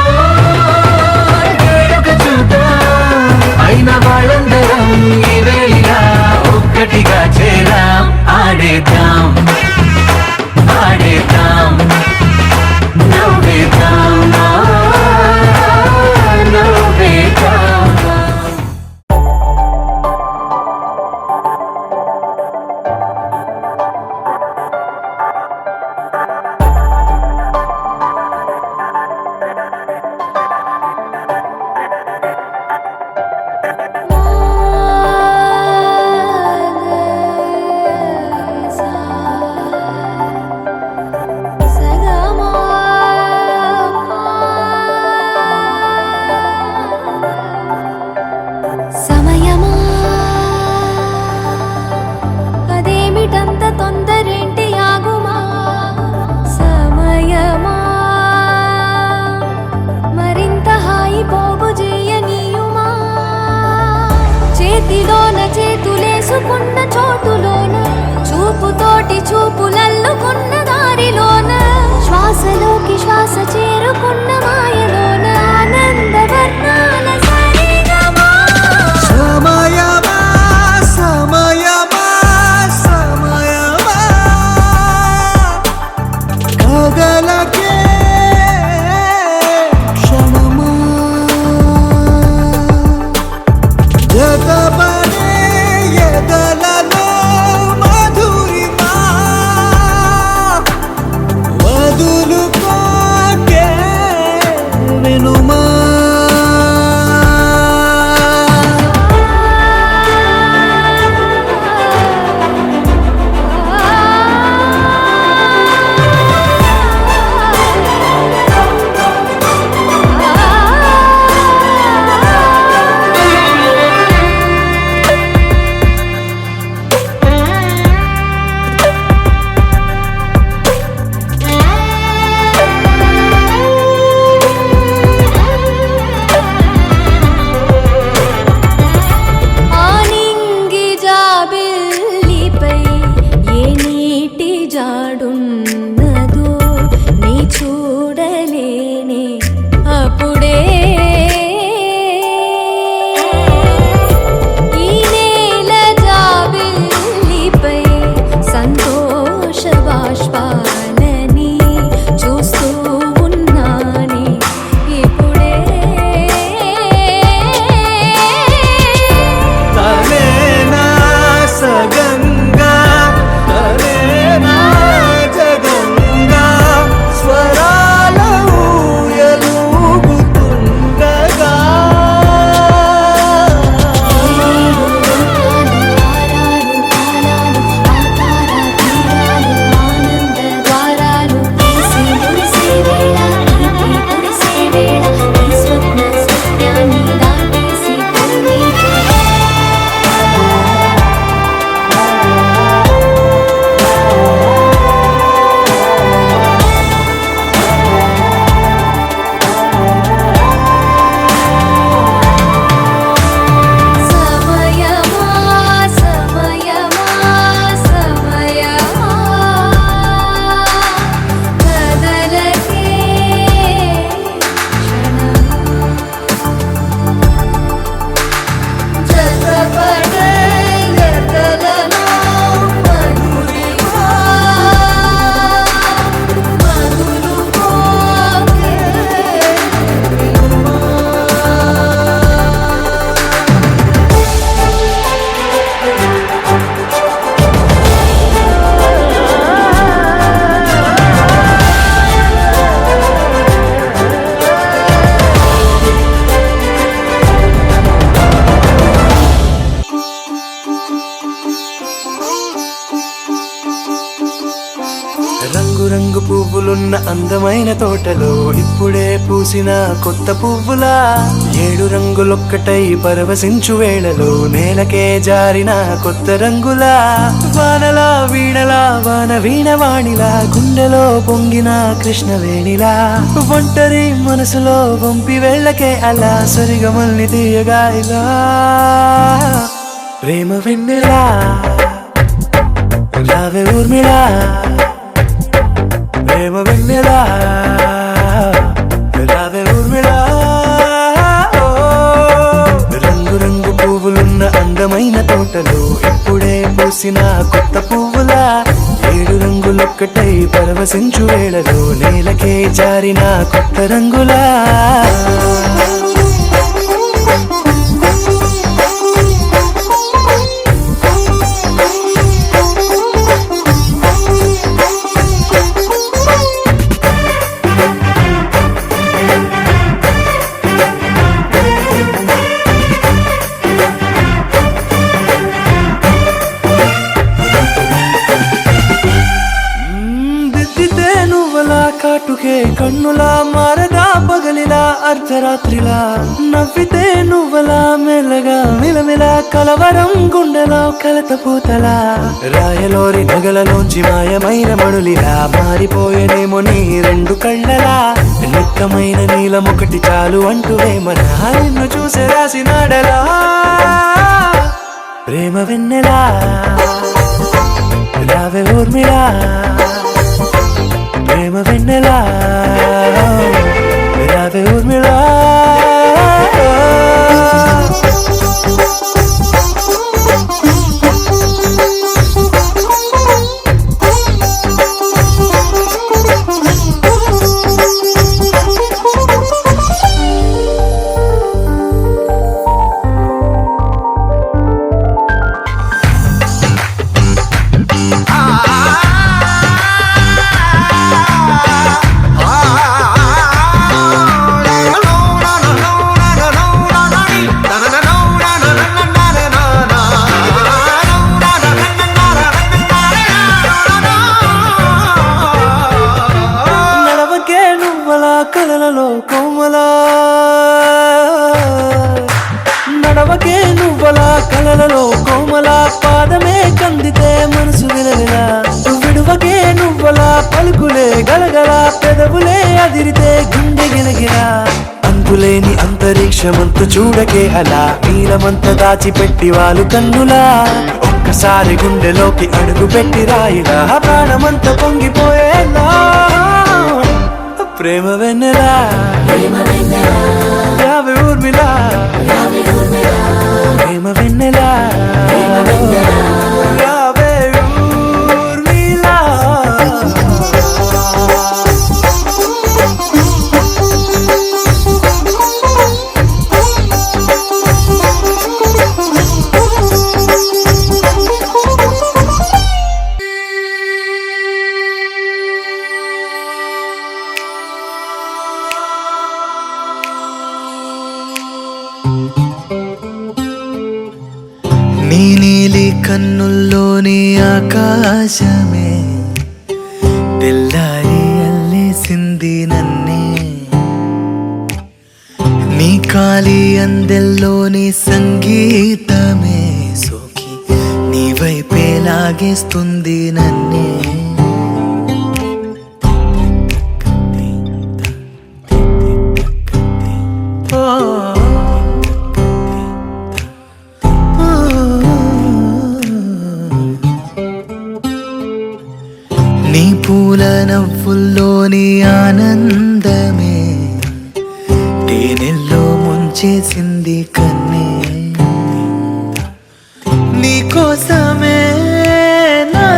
వేడుక చూద్దాం అయిన వాళ్ళందరం ఈ వేళ ఒక్కటిగా చేరాం ఆడేద్దాం ఆడేద్దాం నవ్వేద్దాం నవ్వేద్దాం సమయమా అదేమిటంత తొందరేంటి ఆగుమా సమయమా మరింత హాయి పోగు చేయనీయుమా చేతిలోన చేతులేసుకున్న చోటులోన చూపుతోటి చూపులల్లుకున్న దారిలోన శ్వాసలోకి శ్వాస చేరుకున్న మాయలోన ఆనంద వర్ణాల సరిగమా సమయమా సమయమా సమయమా కదలకే క్షణమా జతపడే ఎదలలో మధురిమా రంగు పువ్వులున్న అందమైన తోటలో ఇప్పుడే పూసిన కొత్త పువ్వులా 7 రంగులొక్కటై పరవశించు వేళలో నేలకే జారిన కొత్త రంగులా వానలా వీణలా వాన వీణవాణిలా గుండెలో పొంగిన కృష్ణవేణిలా ఒంటరి మనసులో వంపి వెళ్ళకే అలా సరిగమల్ని తీయగా ఇలా ప్రేమ వెన్నెలా రావే ఊర్మిళా ప్రేమ వెన్నెలా రావే ఊర్మిళా రంగు రంగు పువ్వులున్న అందమైన తోటలో ఇప్పుడే పూసిన కొత్త పువ్వులా 7 రంగులొక్కటై పరవశించు వేళలో నేలకే జారిన కొత్త రంగులా కాటుకే కన్నులా మారదా పగలిలా అర్ధరాత్రిలా నవ్వితే నువ్వలా మెల్లగా మిలమిలా కలవరం గుండెలో కలత పూతలా రాయలోరి నగలలోంచి మాయమైన మణులిలా మారిపోయేనేమో నీ 2 కళ్ళలా నిక్కమైన నీలమొకటి చాలు అంటూ వేమనా నిన్ను చూసే రాసినాడలా ప్రేమ వెన్నెలా రావే ఊర్మిళా ప్రేమ వెన్నెలా రావే ఊర్మిళా కలలలో కోమలా నడవకే నువ్వలా కలలలో కోమలా పాదమే కందితే మనసు విలవిలా విడువకే నువ్వలా పలుకులే గలగల పెదవులే అదిరితే గుండె గిలగిలా అంతులేని అంతరిక్షమంత చూడకే అలా నీలమంత దాచిపెట్టి వాళ్ళు కన్నులా ఒక్కసారి గుండెలోకి అడుగు పెట్టి రాయిలా ప్రాణమంత పొంగిపోయేలా ప్రేమ వెన్నెలా రావే ఊర్మిళా ప్రేమ వెన్నెలా రావే ఊర్మిళా నీ నీలి కన్నుల్లోని ఆకాశమే తెల్లారి అల్లేసింది నన్నే నీ కాలి అందెల్లోని సంగీతమే సోకి నీ వైపే లాగేస్తుంది నన్నే నీ పూల నవ్వుల్లోని ఆనందమే తేనెల్లో ముంచేసింది కన్నే నీ కోసమే నా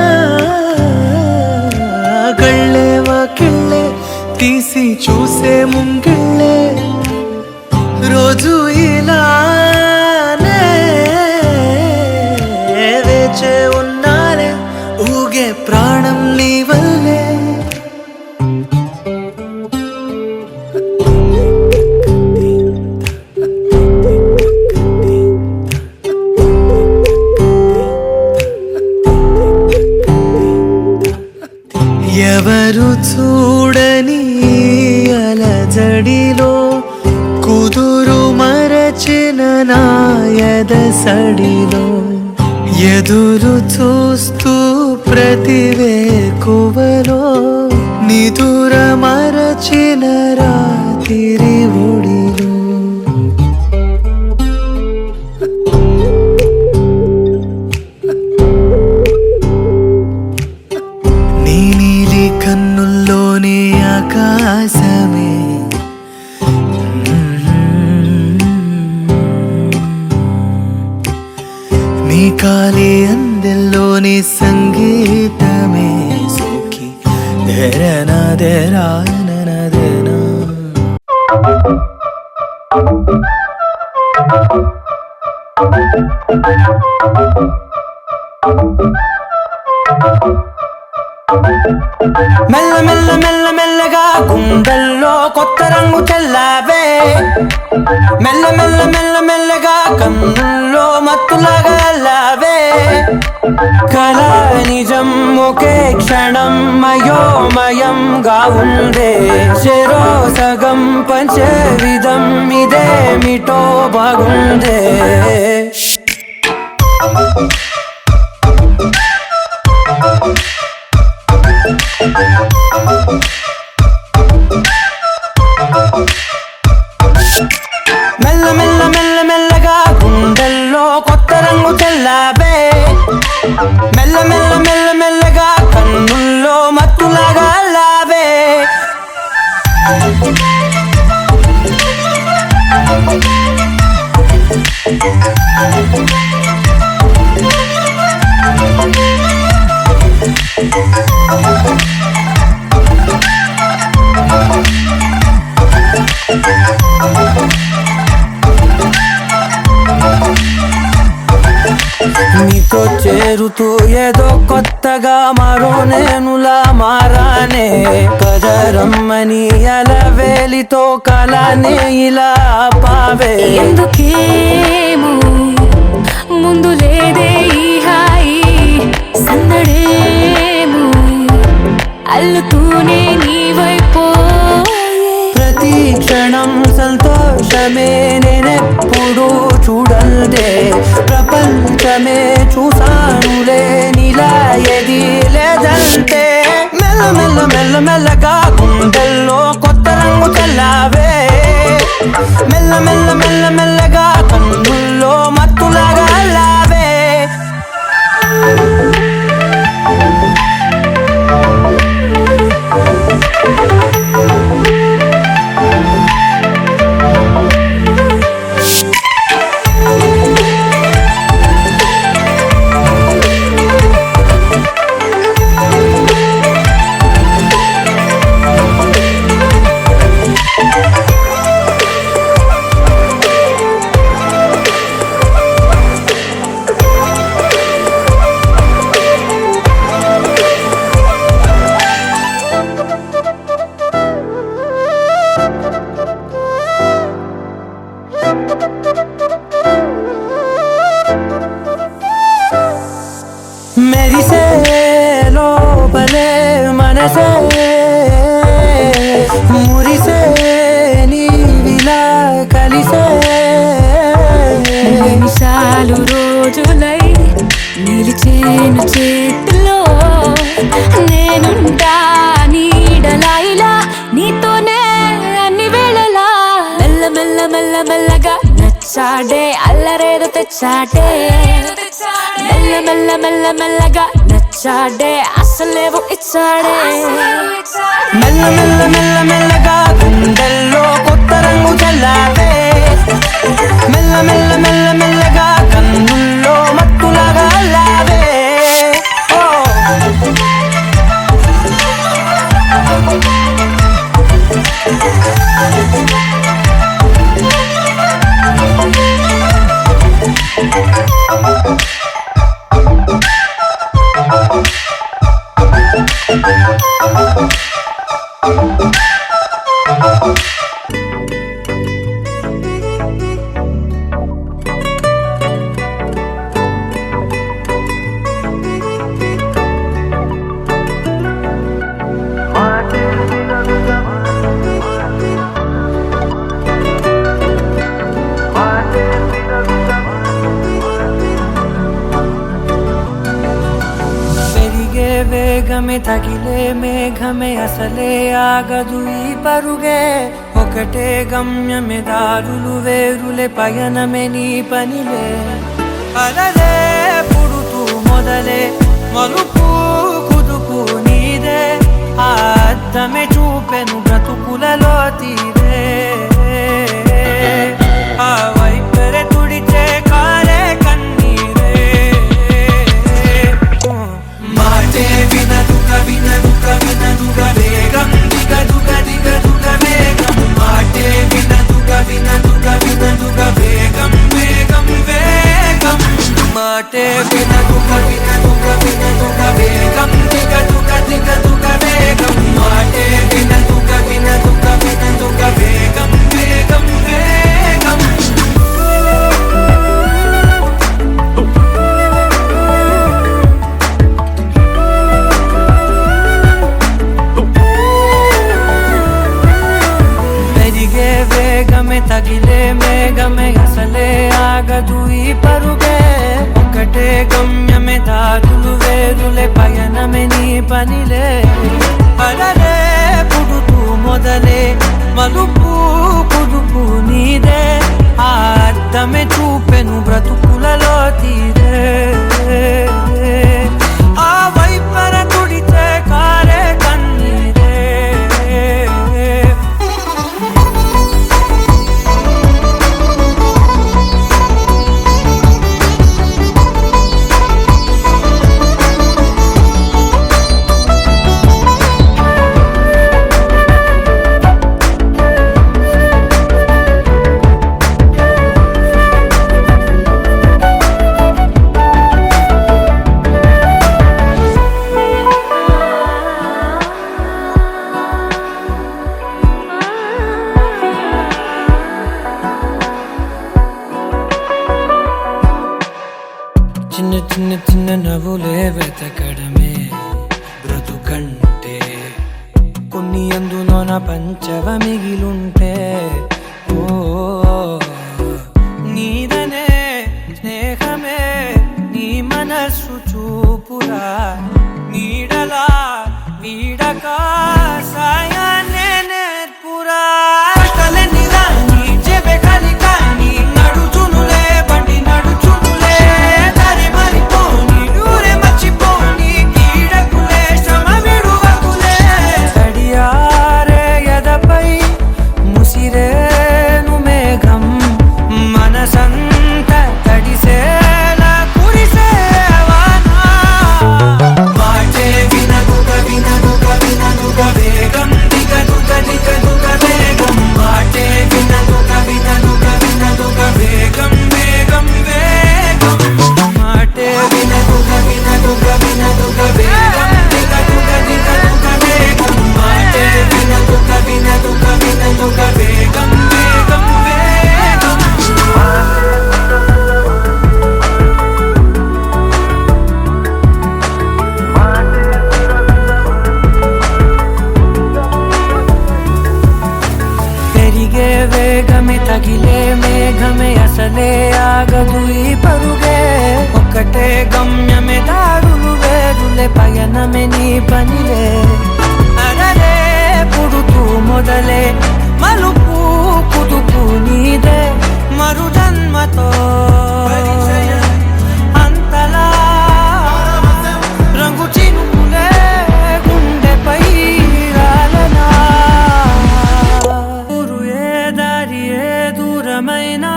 గళ్ళే వాకిళ్ళే తీసి చూసే ముంగిళ్ళే రోజు ఇలానే వేచే ఉన్నానే ఊగే ప్రాణం నీ వల్లే ఎవరు చూడని అలజడిలో కుదురు మరచిన నాయద సడిలో ఎదురు చూస్తూ ప్రతివేకువలో నిదుర మరచిన రాత్రి ఒడిలో నీ నీలి కన్నుల్లోనే ఆకాశమే నీ కాలి అందెల్లోని సంగీతమే సోకి ధరనా ధరానదేనా మెల్ల మెల్ల మెల్ల మెల్లగా గుండెల్లో కొత్త రంగు చల్లావే మెల్ల మెల్ల మెల్ల మెల్లగా కన్నుల్లో మత్తులాగా అల్లావే కళ నిజం ఒకే క్షణం మయోమయంగా ఉందే చెరో సగం పంచే విధం ఇదేమిటో బాగుందే మెల్ల మెల్ల మెల్ల మెల్లగా గుండెల్లో కొత్త రంగు చల్లావే మెల్ల మెల్ల మెల్ల మెల్లగా కన్నుల్లో మత్తులాగా అల్లావే నీతో చేరుతూ ఏదో కొత్తగా మరో నేనులా మారానే కదరమ్మని అలవేలితో కలానే ఇలా పావే ఎందుకేమో ముందు లేదే ఈ హాయి సందడేమో అల్లుతూనే నీ వైపో ప్రతి క్షణం సంతోషమే నేనెప్పుడు చూడల్దే ప్రపంచమే చూసానులే నీలా ఏది లేదంటే మెల్ల మెల్ల మెల్ల మెల్లగా గుండెల్లో కొత్త రంగు చల్లావే మెల్ల మెల్ల మెల్ల మెల్లగా కన్నుల్లో మత్తులాగా అల్లావే మెరిసే లోపలే మనసే మురిసే నీవిలా కలిసే నిమిషాలు రోజులై నిలిచేను చేతిలో నేనుంటా నీడలా ఇలా నీతోనే అన్ని వేళలా మెల్ల మెల్ల మెల్ల మెల్లగా నచ్చాడే అల్లరేదో తెచ్చాడే మెల్ల మెల్ల మెల్ల మెల్లగా నచ్చాడే అసలేవో ఇచ్చాడే మెల్ల మెల్ల మెల్ల మెల్లగా గుండెల్లో కొత్త రంగు చల్లావే మెల్ల మెల్ల మెల్ల మెల్లగా కన్నుల్లో మత్తులాగా అల్లావే వేగమే తగిలే మేఘమే అసలే ఆగదు ఈ పరుగే ఒకటే గమ్యమే దారులు వేరులే పయనమే నీ పనిలే అలలే పుడుతూ మొదలే మలుపు కుదుపు నీదే ఆ అద్దమే చూపెను బ్రతుకులలో తీరే ఆ వైపరే తుడిచే కారే కన్నీరే మాటే వినదుగ వినదుగ వినదుగ వేగం దిగదుగ దిగదుగ వేగం మాటే వినదుగ వినదుగ వినదుగ వేగం వేగం వేగం మాటే వినదుగ వినదుగ వినదుగ వేగం దిగదుగ దిగదుగ వేగం మాటే వినదుగ వినదుగ వినదుగ వేగం వేగం వేగం పెరిగే వేగమే తగిలే మేఘమే అసలే ఆగదు ఈ పరుగే ఒకటే గమ్యమే దారులు వేరులే పయనమే నీ పనిలే అలలే పుడుతూ మొదలే మలుపు కుదుపు నీదే ఆ అద్దమే చూపెను బ్రతుకులలో తీరే ఆ వైపర తుడిచే కారే కన్నీరే చిన్న చిన్న చిన్న నవ్వులే వెతకడమే బ్రతుకంటే కొన్ని అందులోన పంచవ మిగిలుంటే ఓ నీదనే స్నేహమే నీ మనస్సు చూపురా నీడలా వీడక సాయాన్నే నేర్పురా కలని రాని చెబె కలి కాని నడుచునులే బండి నడుచునులే దారి మరిపోని ఊరే మర్చిపోని కీడకులే శ్రమ విడువకులే తడియారే ఎదపై ముసిరేను మేఘం మనసంత తడిసేలా కురిసేవానా మాటే వినదుగ వినదుగ వినదుగ వేగం దిగదుగ దిగదుగ వేగం మాటే వినదుగ వినదుగ వినదుగ వేగం వేగం వేగం మాటే వినదుగ వినదుగ వినదుగ వేగం దిగదుగ దిగదుగ వేగం మాటే వినదుగ వినదుగ వినదుగ వేగం వేగం వేగం పెరిగే వేగమే తగిలే మేఘమే అసలే ఆగదు ఈ పరుగే ఒకటే గమ్యమే దారులు వేరులే పయనమే నీ పనిలే అలలే పుడుతూ మొదలే మలుపు కుదుపు నీదే మరు జన్మతో అంతలా రంగు చినుకులే గుండెపై రాలనా ఊరు ఏ దారి ఏ దూరమైనా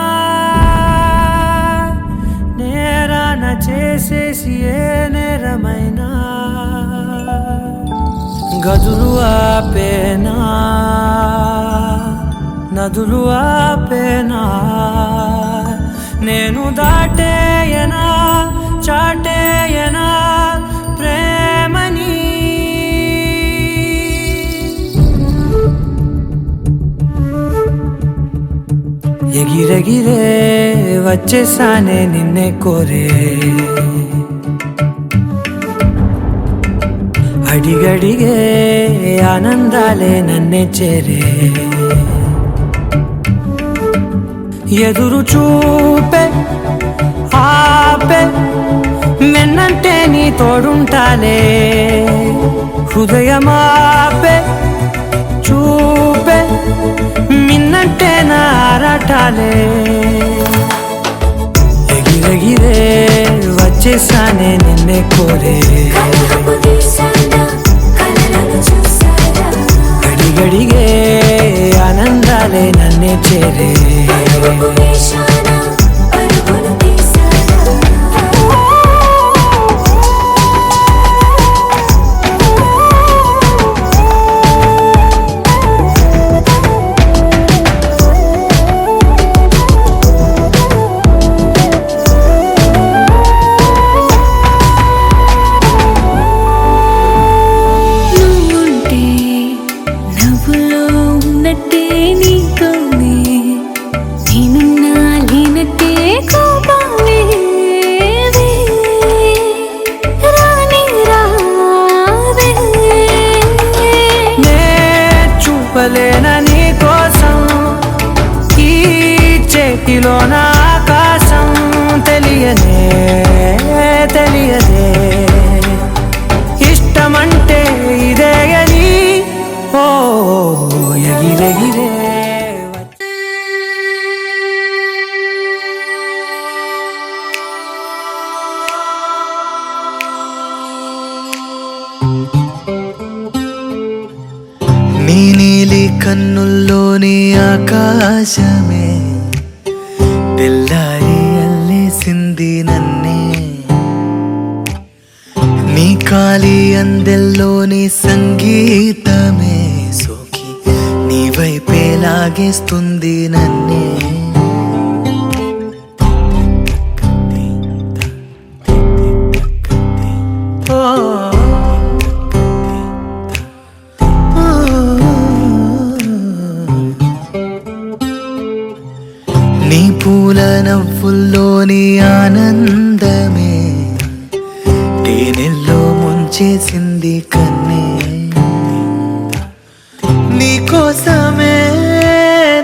నేరాన చేసేసి ఏ నేరమైనా గదులు ఆపేనా నదులు ఆపేనా నేను దాటేయనా చాటేయనా ప్రేమని ఎగిరెగిరే వచ్చేసానే నిన్నే కోరే అడిగడిగే ఆనందాలే నన్నే చేరే ఎదురు చూపే ఆపే నిన్నంటే నీ తోడుంటాలే హృదయమాపే చూపే మిన్నంటే నా ఆరాటాలే ఎగిరెగిరే వచ్చేసానే నిన్నే కోరే గడిగడిగే ఆనందాలే నన్నే చేరే నీ కోసం ఈ చేతిలో నా ఆకాశం తెలియదే ఇష్టమంటే ఇదే అని ఓ ఎగిరెగిరే నీ నీలి కన్నుల్లోని ఆకాశమే తెల్లారి అల్లేసింది నన్నే నీ కాలి అందెల్లోని సంగీతమే సోకి నీ వైపే లాగేస్తుంది నన్నే నీ పూల నవ్వుల్లోని ఆనందమే తేనెల్లో ముంచేసింది కన్నే నీ కోసమే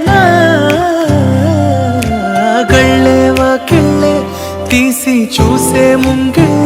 నా గళ్ళే వాకిళ్ళే తీసి చూసే ముంగిళ్ళే